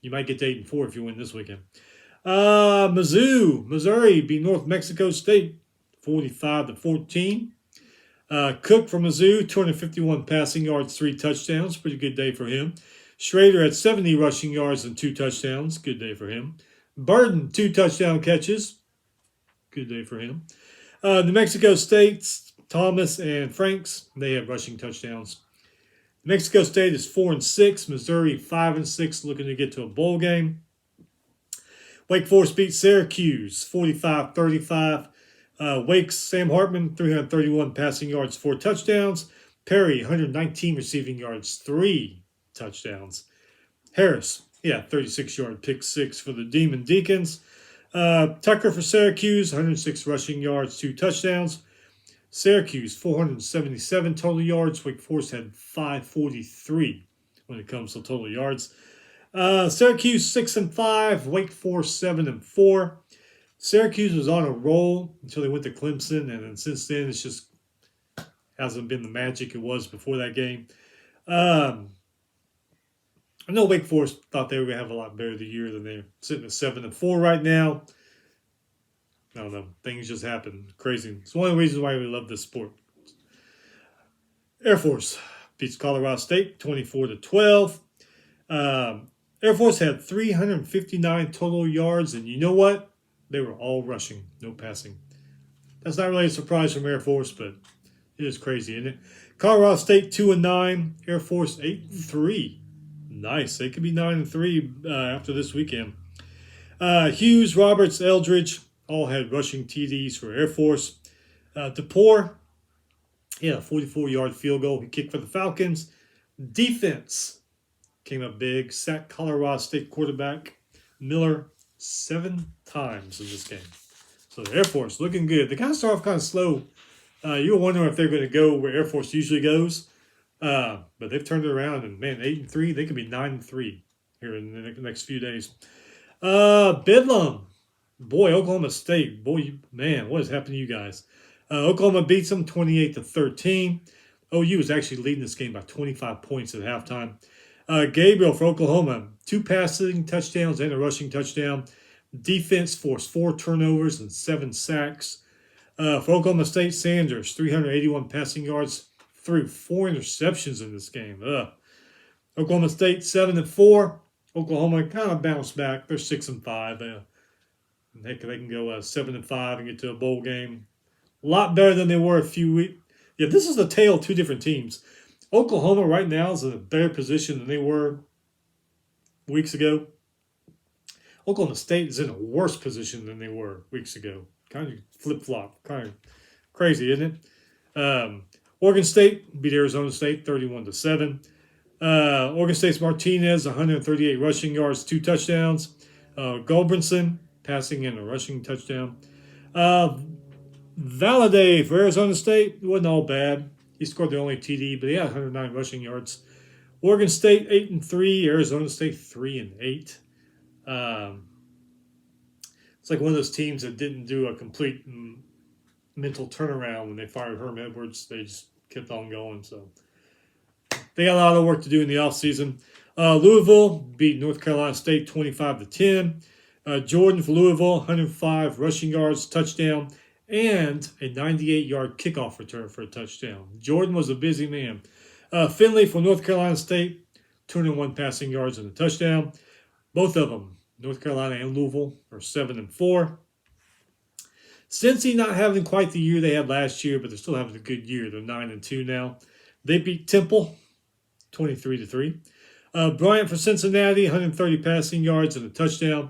A: you might get to 8-4 if you win this weekend. Missouri beat North Mexico State 45-14. Cook from Mizzou, 251 passing yards, 3 touchdowns. Pretty good day for him. Schrader had 70 rushing yards and 2 touchdowns. Good day for him. Burden, 2 touchdown catches. Good day for him. New Mexico State's Thomas and Franks, they have rushing touchdowns. New Mexico State is 4-6. Missouri 5-6, looking to get to a bowl game. Wake Forest beat Syracuse 45-35. Wake's Sam Hartman, 331 passing yards, 4 touchdowns. Perry, 119 receiving yards, 3 touchdowns. Harris, 36-yard pick 6 for the Demon Deacons. Tucker for Syracuse, 106 rushing yards, 2 touchdowns. Syracuse, 477 total yards. Wake Forest had 543 when it comes to total yards. Syracuse 6-5, Wake Forest 7-4. Syracuse was on a roll until they went to Clemson, and then since then it's just hasn't been the magic it was before that game. I know Wake Forest thought they were going to have a lot better the year than they're sitting at 7-4 right now. I don't know. Things just happen. Crazy. It's one of the reasons why we love this sport. Air Force beats Colorado State 24-12. Air Force had 359 total yards, and you know what? They were all rushing, no passing. That's not really a surprise from Air Force, but it is crazy, isn't it? Colorado State 2-9, Air Force 8-3. Nice. They could be 9-3 after this weekend. Hughes, Roberts, Eldridge all had rushing TDs for Air Force. DePore, a 44-yard field goal he kicked for the Falcons. Defense came up big, sacked Colorado State quarterback Miller 7 times in this game. So the Air Force looking good. They kind of start off kind of slow. You were wondering if they're going to go where Air Force usually goes. But they've turned it around, and man, 8-3, they could be 9-3 here in the next few days. Bedlam. Boy, Oklahoma State. Boy, man, what has happened to you guys? Oklahoma beats them 28-13. OU was actually leading this game by 25 points at halftime. Gabriel for Oklahoma, 2 passing touchdowns and a rushing touchdown. Defense forced 4 turnovers and 7 sacks. For Oklahoma State, Sanders, 381 passing yards, threw 4 interceptions in this game. Oklahoma State 7-4. Oklahoma kind of bounced back. They're 6-5. Heck, they can go 7-5 and get to a bowl game. A lot better than they were a few weeks. Yeah, this is the tale of 2 different teams. Oklahoma right now is in a better position than they were weeks ago. Oklahoma State is in a worse position than they were weeks ago. Kind of flip-flop. Kind of crazy, isn't it? Oregon State beat Arizona State 31-7. Oregon State's Martinez, 138 rushing yards, 2 touchdowns. Goldbrinson passing and a rushing touchdown. Valladay for Arizona State, it wasn't all bad. He scored the only TD, but he had 109 rushing yards. Oregon State 8-3, Arizona State 3-8. It's like one of those teams that didn't do a complete mental turnaround when they fired Herm Edwards. They just kept on going. So they got a lot of work to do in the offseason. Louisville beat North Carolina State 25-10. Jordan for Louisville, 105 rushing yards, touchdown, and a 98-yard kickoff return for a touchdown. Jordan was a busy man. Finley for North Carolina State, 201 passing yards and a touchdown. Both of them, North Carolina and Louisville, are 7-4. Cincy not having quite the year they had last year, but they're still having a good year. They're 9-2 now. They beat Temple 23-3. Bryant for Cincinnati, 130 passing yards and a touchdown.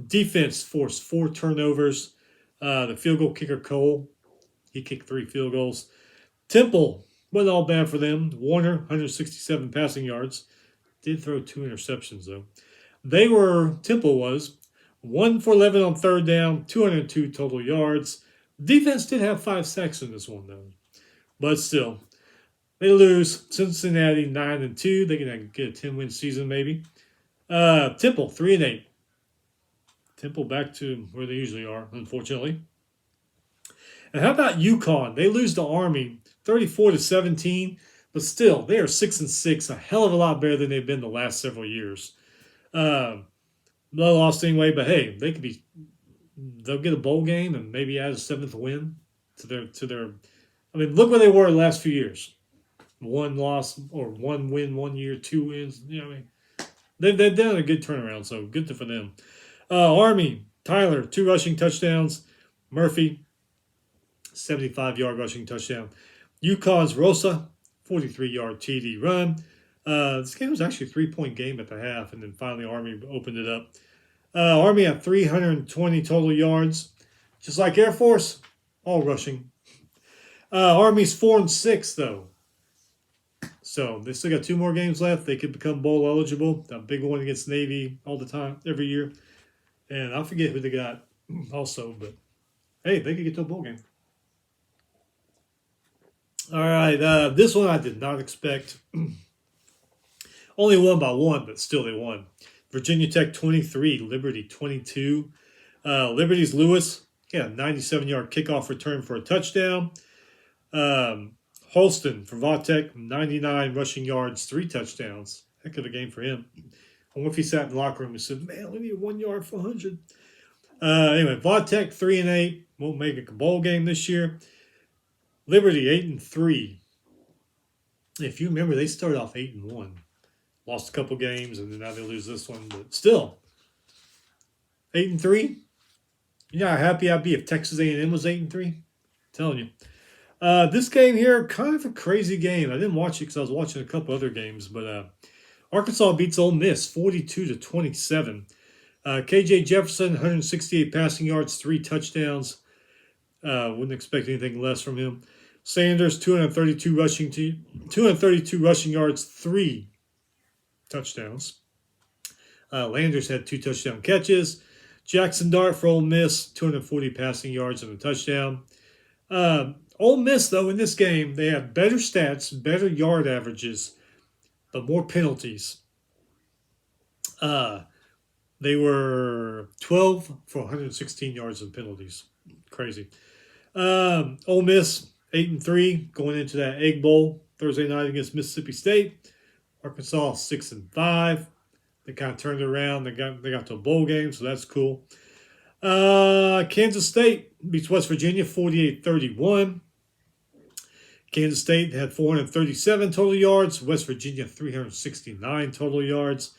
A: Defense forced 4 turnovers. The field goal kicker, Cole, he kicked 3 field goals. Temple, wasn't all bad for them. Warner, 167 passing yards. Did throw 2 interceptions, though. Temple was 1 for 11 on third down, 202 total yards. Defense did have 5 sacks in this one, though. But still, they lose. Cincinnati 9-2. They can get a 10-win season, maybe. Temple 3-8. Temple back to where they usually are, unfortunately. And how about UConn? They lose to Army 34-17, but still, they are 6-6, a hell of a lot better than they've been the last several years. They lost anyway, but hey, they'll get a bowl game and maybe add a 7th win to their. I mean, look where they were the last few years. 1 loss or 1 win 1 year, 2 wins. You know, I mean, they've done a good turnaround, so good for them. Army, Tyler, 2 rushing touchdowns. Murphy, 75-yard rushing touchdown. UConn's Rosa, 43-yard TD run. This game was actually a 3-point game at the half, and then finally Army opened it up. Army had 320 total yards. Just like Air Force, all rushing. Army's 4-6 though, so they still got 2 more games left. They could become bowl eligible. A big one against Navy all the time, every year. And I forget who they got also, but hey, they could get to a bowl game. All right, this one I did not expect. Only won by 1, but still they won. Virginia Tech 23, Liberty 22. Liberty's Lewis, a 97-yard kickoff return for a touchdown. Holston for Vautech, 99 rushing yards, 3 touchdowns. Heck of a game for him. I wonder if he sat in the locker room and said, "Man, we need 1 yard for 100." Anyway, Vautech 3-8, won't make a bowl game this year. Liberty 8-3. If you remember, they started off 8-1. Lost a couple games, and then now they lose this one. But still, 8-3. You know how happy I'd be if Texas A&M was 8-3. Telling you. This game here, kind of a crazy game. I didn't watch it because I was watching a couple other games, but Arkansas beats Ole Miss 42-27. KJ Jefferson, 168 passing yards, 3 touchdowns. Wouldn't expect anything less from him. Sanders, 232 rushing yards, 3 touchdowns. Landers had 2 touchdown catches. Jackson Dart for Ole Miss, 240 passing yards and a touchdown. Ole Miss, though, in this game, they have better stats, better yard averages, but more penalties. They were 12 for 116 yards in penalties. Crazy. Ole Miss, 8-3, going into that Egg Bowl Thursday night against Mississippi State. Arkansas, 6-5. They kind of turned it around. They got to a bowl game, so that's cool. Kansas State beats West Virginia 48-31. Kansas State had 437 total yards. West Virginia 369 total yards.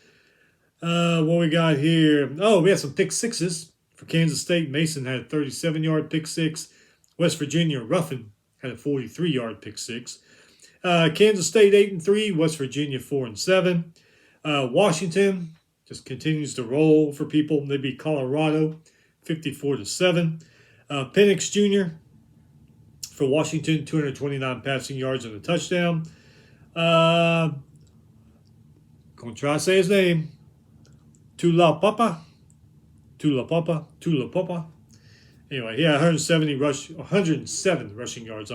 A: What we got here? Oh, we have some pick sixes for Kansas State. Mason had a 37-yard pick six. West Virginia, Ruffin had a 43-yard pick six. Kansas State 8-3. West Virginia 4-7. Washington just continues to roll for people. They beat Colorado 54-7. Penix Jr. for Washington, 229 passing yards and a touchdown. Gonna try to say his name. Tulapapa. Anyway, he had 107 rushing yards.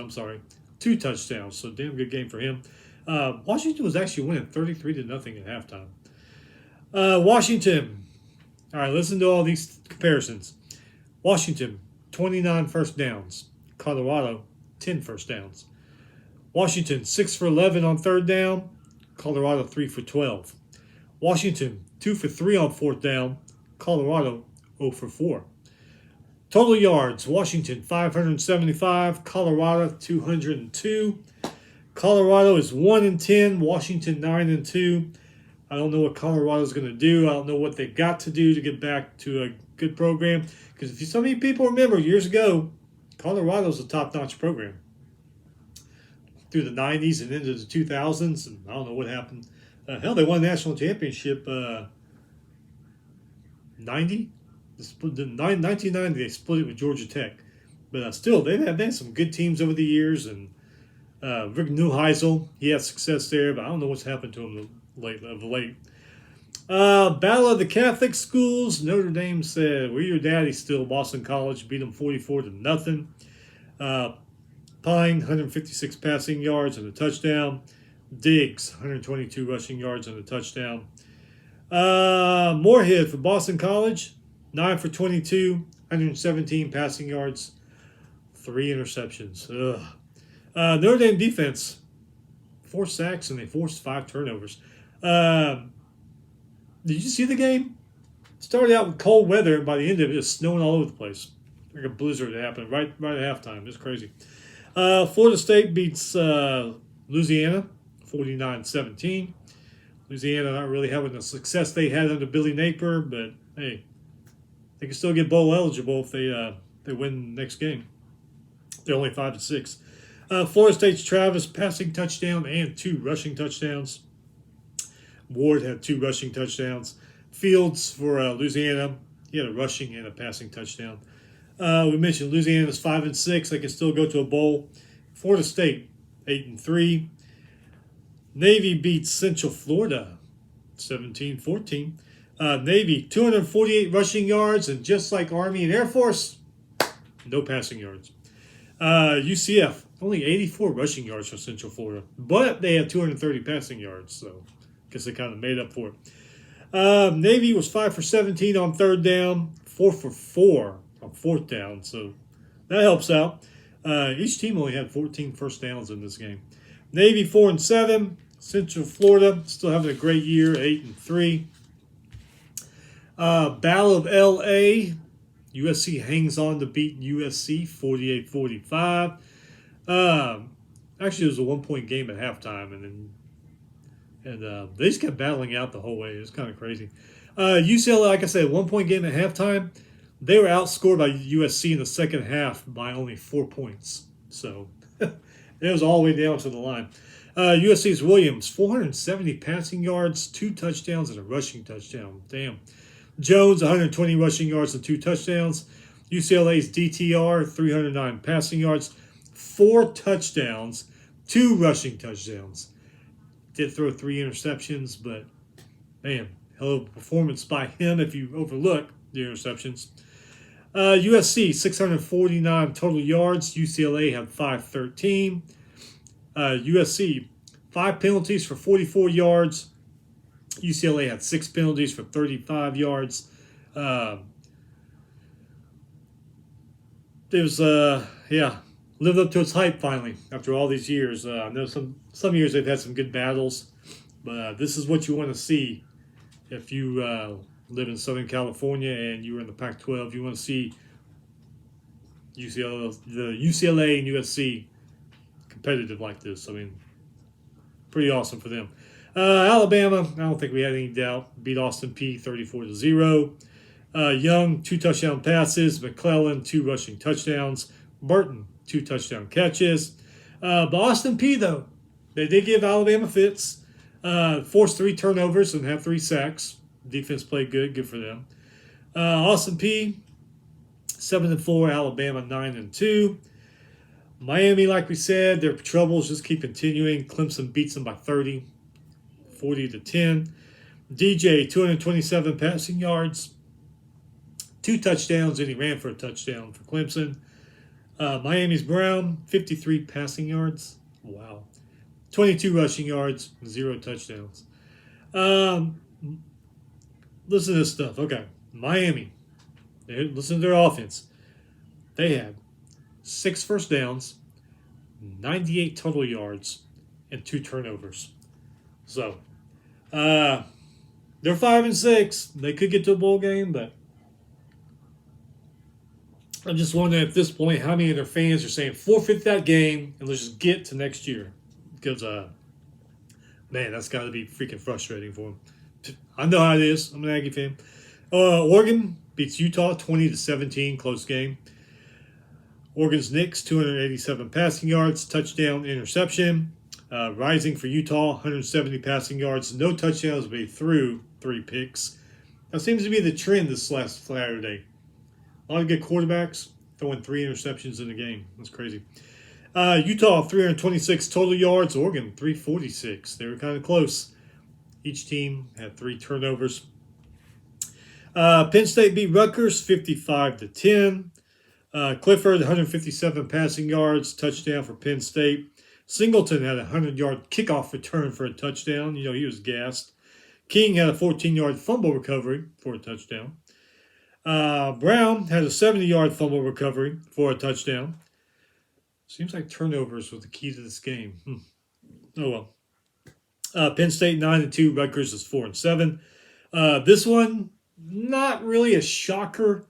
A: 2 touchdowns. So damn good game for him. Washington was actually winning 33-0 at halftime. Washington. All right, listen to all these comparisons. Washington, 29 first downs. Colorado, 10 first downs. Washington, 6 for 11 on third down. Colorado, 3 for 12. Washington, 2 for 3 on fourth down. Colorado, 0 for 4. Total yards, Washington, 575. Colorado, 202. Colorado is 1-10. Washington, 9-2. I don't know what Colorado's going to do. I don't know what they've got to do to get back to a good program. Because if so many people remember, years ago, Colorado's a top-notch program. Through the 90s and into the 2000s, and I don't know what happened. Hell, they won the national championship 90? 1990, they split it with Georgia Tech. But still, they've had some good teams over the years. And Rick Neuheisel, he had success there, but I don't know what's happened to him of late. Battle of the Catholic Schools. Notre Dame said, "We're your daddy still." Boston College beat them 44-0. Pine, 156 passing yards and a touchdown. Diggs, 122 rushing yards and a touchdown. Moorhead for Boston College, 9 for 22, 117 passing yards, 3 interceptions. Notre Dame defense, 4 sacks, and they forced 5 turnovers. Did you see the game? Started out with cold weather, and by the end of it, it's snowing all over the place. Like a blizzard happened right at halftime. It's crazy. Florida State beats Louisiana, 49-17. Louisiana not really having the success they had under Billy Napier, but hey, they can still get bowl eligible if they win the next game. They're only 5-6. Florida State's Travis passing touchdown and 2 rushing touchdowns. Ward had 2 rushing touchdowns. Fields for Louisiana, he had a rushing and a passing touchdown. We mentioned Louisiana's 5-6. They can still go to a bowl. Florida State 8-3. Navy beats Central Florida 17-14. Navy 248 rushing yards, and just like Army and Air Force, no passing yards. UCF only 84 rushing yards for Central Florida, but they had 230 passing yards, so I guess they kind of made up for it. Navy was 5 for 17 on third down, 4 for 4 on fourth down, so that helps out. Each team only had 14 first downs in this game. Navy 4-7. Central Florida still having a great year, 8-3. Battle of LA. USC hangs on to beat USC 48-45. Actually, it was a 1-point game at halftime, and they just kept battling out the whole way. It was kind of crazy. UCLA, like I said, 1-point game at halftime. They were outscored by USC in the second half by only 4 points. So it was all the way down to the line. USC's Williams, 470 passing yards, 2 touchdowns, and a rushing touchdown. Damn. Jones, 120 rushing yards and 2 touchdowns. UCLA's DTR, 309 passing yards, 4 touchdowns, 2 rushing touchdowns. Did throw 3 interceptions, but man, hell of a performance by him if you overlook the interceptions. USC, 649 total yards. UCLA had 513. USC, 5 penalties for 44 yards. UCLA had 6 penalties for 35 yards. It was, lived up to its hype finally after all these years. I know some years they've had some good battles, but this is what you want to see if you live in Southern California and you were in the Pac-12. You want to see the UCLA and USC competitive like this. I mean, pretty awesome for them. Alabama, I don't think we had any doubt, beat Austin Peay 34-0. Young, 2 touchdown passes. McClellan, 2 rushing touchdowns. Burton, 2 touchdown catches. But Austin Peay, though, they did give Alabama fits. Forced 3 turnovers and had 3 sacks. Defense played good. Good for them. Austin Peay, 7-4. Alabama, 9-2. Miami, like we said, their troubles just keep continuing. Clemson beats them by 30, 40-10. DJ, 227 passing yards, 2 touchdowns, and he ran for a touchdown for Clemson. Miami's Brown, 53 passing yards. Wow. 22 rushing yards, 0 touchdowns. Listen to this stuff. Okay. Miami, listen to their offense. They had 6 first downs, 98 total yards, and 2 turnovers. So, they're 5-6. They could get to a bowl game, but I'm just wondering at this point how many of their fans are saying forfeit that game and let's just get to next year. Because, man, that's got to be freaking frustrating for them. I know how it is. I'm an Aggie fan. Oregon beats Utah 20-17, close game. Oregon's Knicks, 287 passing yards, touchdown, interception. Rising for Utah, 170 passing yards, no touchdowns, but he threw 3 picks. That seems to be the trend this last Saturday. A lot of good quarterbacks throwing 3 interceptions in a game. That's crazy. Utah, 326 total yards. Oregon, 346. They were kind of close. Each team had 3 turnovers. Penn State beat Rutgers, 55-10. Clifford, 157 passing yards, touchdown for Penn State. Singleton had a 100-yard kickoff return for a touchdown. You know, he was gassed. King had a 14-yard fumble recovery for a touchdown. Brown had a 70-yard fumble recovery for a touchdown. Seems like turnovers were the key to this game. Oh, well. Penn State 9-2. Rutgers is 4-7. This one, not really a shocker,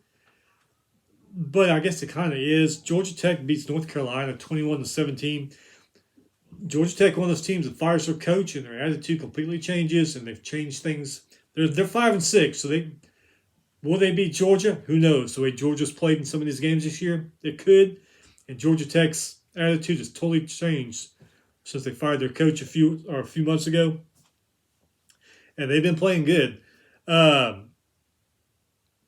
A: but I guess it kind of is. Georgia Tech beats North Carolina 21-17. Georgia Tech, one of those teams that fires their coach and their attitude completely changes, and they've changed things. They're 5-6, so will they beat Georgia? Who knows? The way Georgia's played in some of these games this year, it could. And Georgia Tech's attitude has totally changed since they fired their coach a few months ago, and they've been playing good. They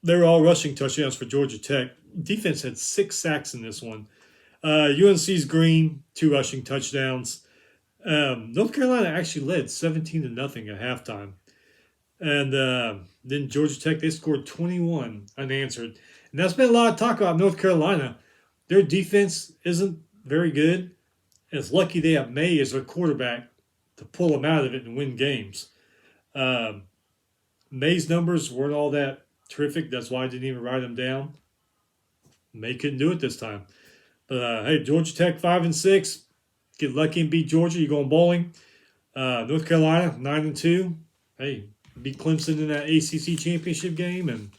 A: were all rushing touchdowns for Georgia Tech. Defense had 6 sacks in this one. UNC's Green, 2 rushing touchdowns. North Carolina actually led 17 to nothing at halftime. And then Georgia Tech, they scored 21 unanswered. And that's been a lot of talk about North Carolina. Their defense isn't very good. And it's lucky they have May as their quarterback to pull them out of it and win games. Um, May's numbers weren't all that terrific. That's why I didn't even write them down. May couldn't do it this time. But hey, Georgia Tech 5-6. Get lucky and beat Georgia. You're going bowling. North Carolina 9-2. Hey, beat Clemson in that ACC championship game, and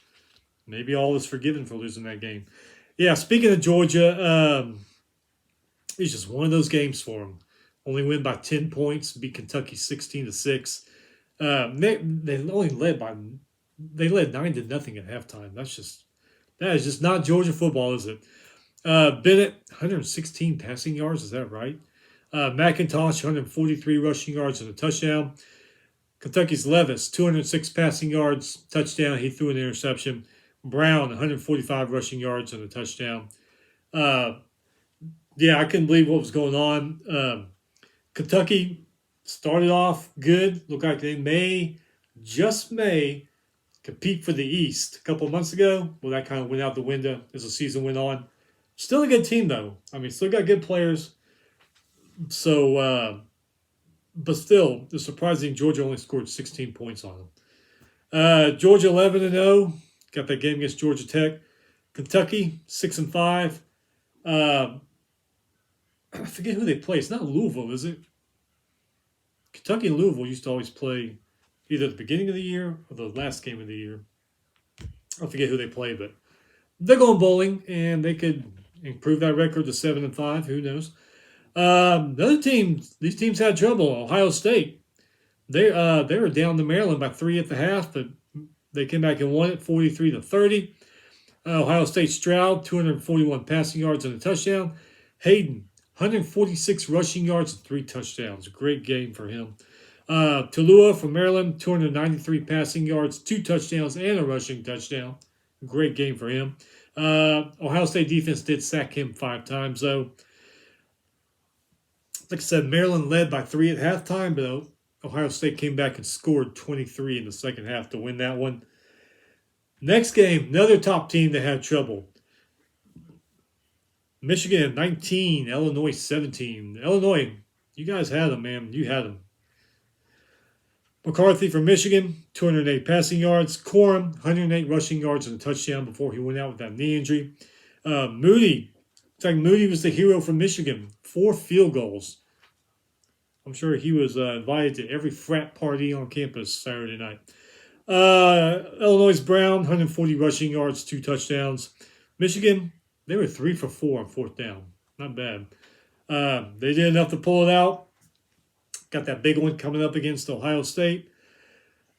A: maybe all is forgiven for losing that game. Yeah, speaking of Georgia, it's just one of those games for them. Only win by 10 points. Beat Kentucky 16-6. They only led 9-0 at halftime. That is just not Georgia football, is it? Bennett 116 passing yards. Is that right? McIntosh 143 rushing yards and a touchdown. Kentucky's Levis 206 passing yards, touchdown. He threw an interception. Brown 145 rushing yards and a touchdown. Yeah, I couldn't believe what was going on. Kentucky started off good. Looked like they just may, compete for the East. A couple of months ago, well, that kind of went out the window as the season went on. Still a good team, though. I mean, still got good players. So, but still, it's surprising Georgia only scored 16 points on them. Georgia 11-0. Got that game against Georgia Tech. Kentucky 6-5. I forget who they play. It's not Louisville, is it? Kentucky and Louisville used to always play either at the beginning of the year or the last game of the year. I forget who they play, but they're going bowling, and they could improve that record to 7-5. Who knows? The other teams, these teams had trouble. Ohio State, they were down to Maryland by 3 at the half, but they came back and won it 43-30. Ohio State Stroud 241 passing yards and a touchdown. Hayden 146 rushing yards and 3 touchdowns. Great game for him. Tulua from Maryland 293 passing yards, 2 touchdowns, and a rushing touchdown. Great game for him. Ohio State defense did sack him 5 times, though. Like I said, Maryland led by 3 at halftime, but Ohio State came back and scored 23 in the second half to win that one. Next game, another top team that had trouble. Michigan 19, Illinois 17. Illinois, you guys had them, man. You had them. McCarthy from Michigan, 208 passing yards. Corum, 108 rushing yards and a touchdown before he went out with that knee injury. Moody, in fact, Moody was the hero from Michigan. 4 field goals. I'm sure he was invited to every frat party on campus Saturday night. Illinois' Brown, 140 rushing yards, 2 touchdowns. Michigan, they were 3 for 4 on 4th down. Not bad. They did enough to pull it out. Got that big one coming up against Ohio State.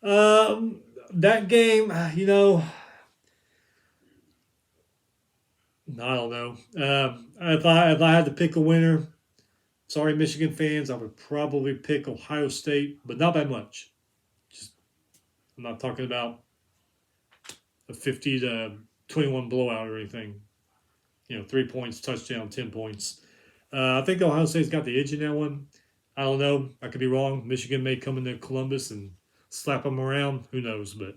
A: That game, I don't know. If I had to pick a winner, sorry, Michigan fans, I would probably pick Ohio State, but not by much. I'm not talking about a 50-21 blowout or anything. 3 points, touchdown, 10 points. I think Ohio State's got the edge in that one. I don't know. I could be wrong. Michigan may come into Columbus and slap them around. Who knows? But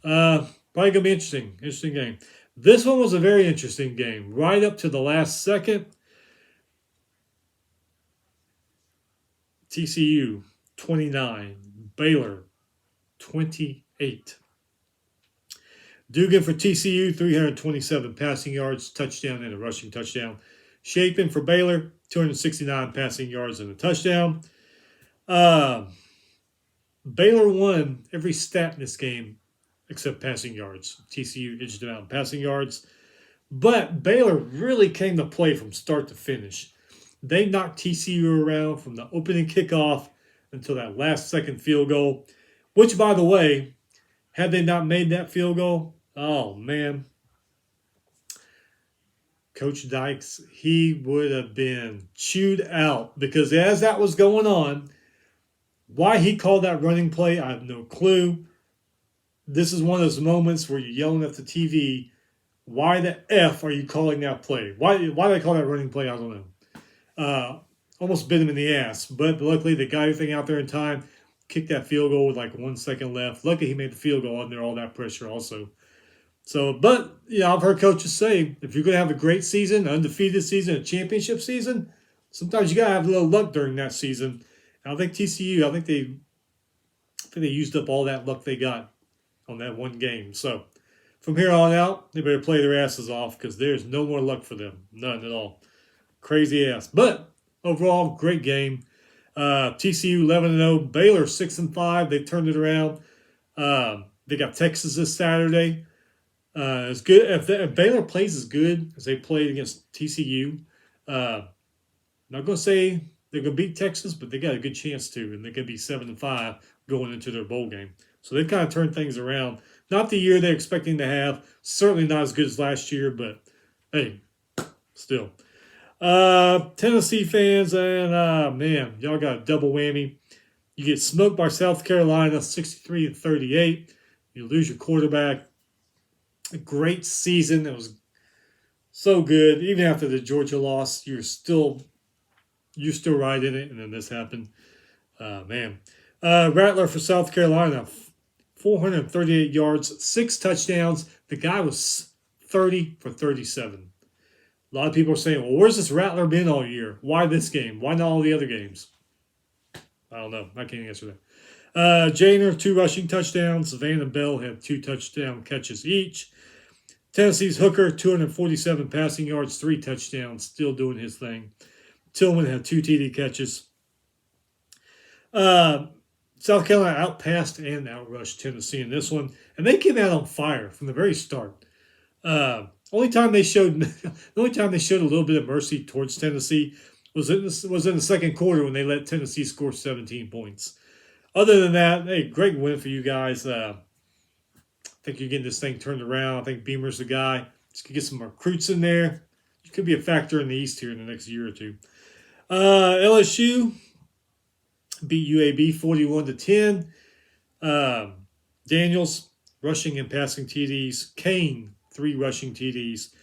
A: probably going to be interesting. Interesting game. This one was a very interesting game. Right up to the last second. TCU, 29. Baylor, 28. Dugan for TCU, 327 passing yards, touchdown, and a rushing touchdown. Chapin for Baylor, 269 passing yards and a touchdown. Baylor won every stat in this game except passing yards. TCU edged them out in passing yards. But Baylor really came to play from start to finish. They knocked TCU around from the opening kickoff until that last second field goal, which, by the way, had they not made that field goal, oh, man, Coach Dykes, he would have been chewed out because as that was going on, why he called that running play, I have no clue. This is one of those moments where you're yelling at the TV, Why the F are you calling that play? Why did I call that running play? I don't know. Almost bit him in the ass, but luckily they got everything out there in time, kicked that field goal with like 1 second left. Lucky he made the field goal under all that pressure also. So, but, I've heard coaches say if you're going to have a great season, undefeated season, a championship season, sometimes you got to have a little luck during that season. And I think TCU, I think they used up all that luck they got on that one game. So, from here on out, they better play their asses off because there's no more luck for them. None at all. Crazy ass. But overall, great game. TCU 11-0, Baylor 6-5. They turned it around. They got Texas this Saturday. As good if Baylor plays as good as they played against TCU, not going to say they're going to beat Texas, but they got a good chance to, and they're going to be 7-5 going into their bowl game. So they've kind of turned things around. Not the year they're expecting to have. Certainly not as good as last year, but hey, still. Tennessee fans, and man, y'all got a double whammy. You get smoked by South Carolina, 63-38. You lose your quarterback. A great season. It was so good. Even after the Georgia loss, you're still right in it, and then this happened. Man. Rattler for South Carolina, 438 yards, 6 touchdowns. The guy was 30 for 37. A lot of people are saying, well, where's this Rattler been all year? Why this game? Why not all the other games? I don't know. I can't answer that. Janer, 2 rushing touchdowns. Savannah and Bell had 2 touchdown catches each. Tennessee's Hooker, 247 passing yards, 3 touchdowns, still doing his thing. Tillman had 2 TD catches. South Carolina outpassed and outrushed Tennessee in this one, and they came out on fire from the very start. Only time they showed a little bit of mercy towards Tennessee was in the second quarter when they let Tennessee score 17 points. Other than that, hey, great win for you guys. I think you're getting this thing turned around. I think Beamer's the guy. Just get some recruits in there. You could be a factor in the East here in the next year or two. LSU beat UAB 41-10. Daniels rushing and passing TDs. Kane 3 rushing TDs.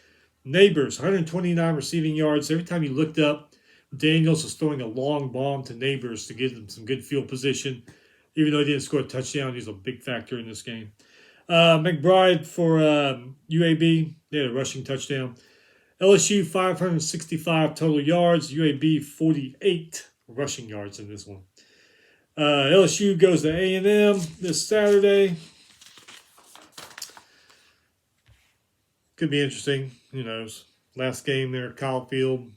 A: Neighbors 129 receiving yards. Every time you looked up, Daniels was throwing a long bomb to Neighbors to give them some good field position. Even though he didn't score a touchdown, he's a big factor in this game. McBride for UAB, they had a rushing touchdown. LSU 565 total yards, UAB 48 rushing yards in this one. LSU goes to A&M this Saturday. Could be interesting. Who knows? Last game there, Kyle Field.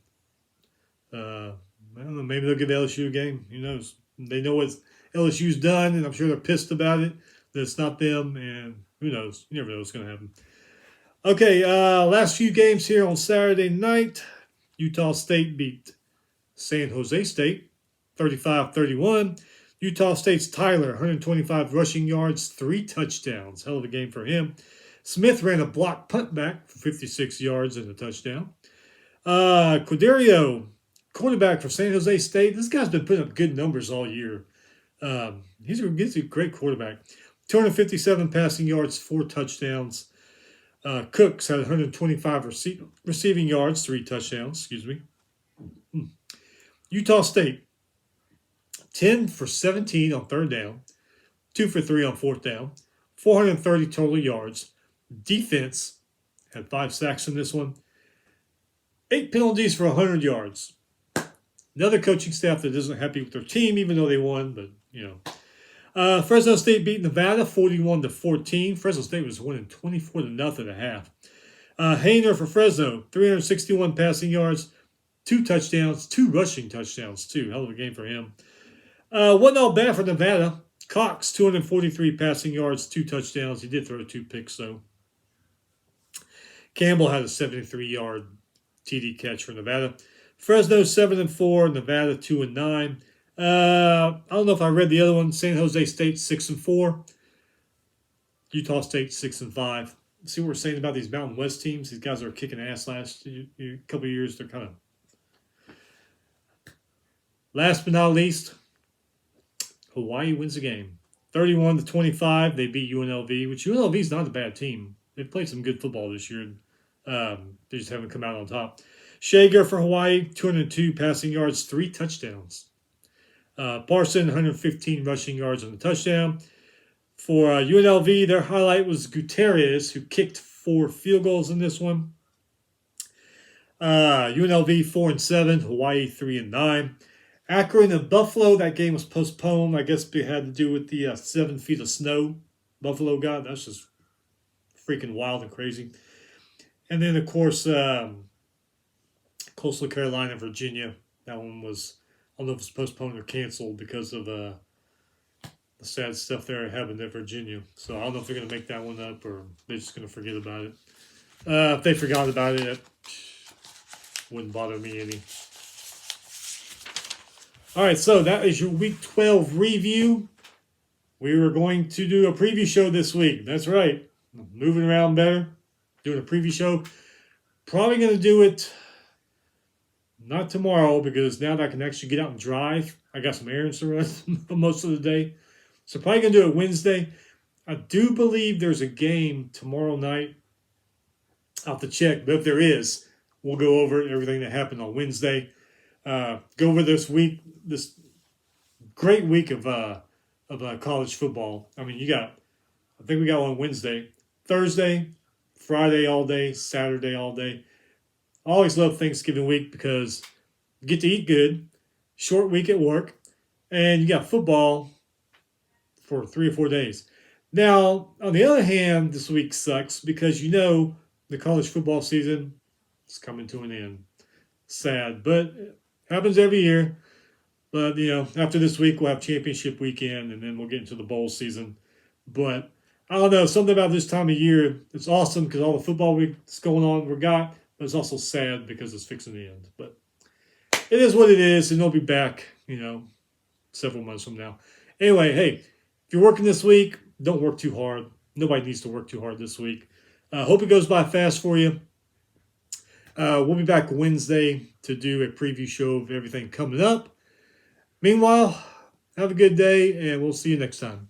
A: I don't know. Maybe they'll give LSU a game. Who knows? They know what LSU's done, and I'm sure they're pissed about it. That it's not them, and who knows? You never know what's going to happen. Okay, last few games here on Saturday night. Utah State beat San Jose State 35-31. Utah State's Tyler, 125 rushing yards, 3 touchdowns. Hell of a game for him. Smith ran a block punt back for 56 yards and a touchdown. Corderio, quarterback for San Jose State. This guy's been putting up good numbers all year. He's a great quarterback. 257 passing yards, 4 touchdowns. Cooks had 125 receiving yards, 3 touchdowns. Utah State, 10 for 17 on third down, 2 for 3 on fourth down, 430 total yards. Defense had 5 sacks in this one. 8 penalties for 100 yards. Another coaching staff that isn't happy with their team, even though they won, but, Fresno State beat Nevada 41-14. Fresno State was winning 24-0 at half. Hayner for Fresno, 361 passing yards, 2 touchdowns, 2 rushing touchdowns, too. Hell of a game for him. Wasn't all bad for Nevada. Cox, 243 passing yards, 2 touchdowns. He did throw 2 picks, though. Campbell had a 73-yard TD catch for Nevada. Fresno 7-4, Nevada 2-9. I don't know if I read the other one. San Jose State 6-4. Utah State 6-5. See what we're saying about these Mountain West teams? These guys are kicking ass last couple of years. They're kind of. Last but not least, Hawaii wins the game. 31-25. They beat UNLV, which UNLV is not a bad team. They've played some good football this year. They just haven't come out on top. Shager for Hawaii, 202 passing yards, 3 touchdowns. Parson, 115 rushing yards on the touchdown. For UNLV, their highlight was Gutierrez, who kicked 4 field goals in this one. UNLV 4-7, Hawaii 3-9. Akron and Buffalo, that game was postponed. I guess it had to do with the 7 feet of snow Buffalo got. That's just freaking wild and crazy. And then, of course, Coastal Carolina, Virginia. That one was, I don't know if it's postponed or canceled because of the sad stuff there happened at Virginia. So I don't know if they're going to make that one up or they're just going to forget about it. If they forgot about it, wouldn't bother me any. All right, so that is your Week 12 review. We were going to do a preview show this week. That's right. Moving around better. Doing a preview show. Probably going to do it not tomorrow because now that I can actually get out and drive, I got some errands to run most of the day. So probably going to do it Wednesday. I do believe there's a game tomorrow night. I'll have to check, but if there is, we'll go over everything that happened on Wednesday. Go over this great week of college football. I mean, I think we got one Wednesday, Thursday, Friday all day, Saturday all day. I always love Thanksgiving week because you get to eat good, short week at work, and you got football for 3 or 4 days. Now, on the other hand, this week sucks because the college football season is coming to an end. Sad, but it happens every year. But, after this week, we'll have championship weekend, and then we'll get into the bowl season. But, I don't know, something about this time of year, it's awesome because all the football week's going on we got, but it's also sad because it's fixing to end. But it is what it is, and they'll be back, several months from now. Anyway, hey, if you're working this week, don't work too hard. Nobody needs to work too hard this week. Hope it goes by fast for you. We'll be back Wednesday to do a preview show of everything coming up. Meanwhile, have a good day, and we'll see you next time.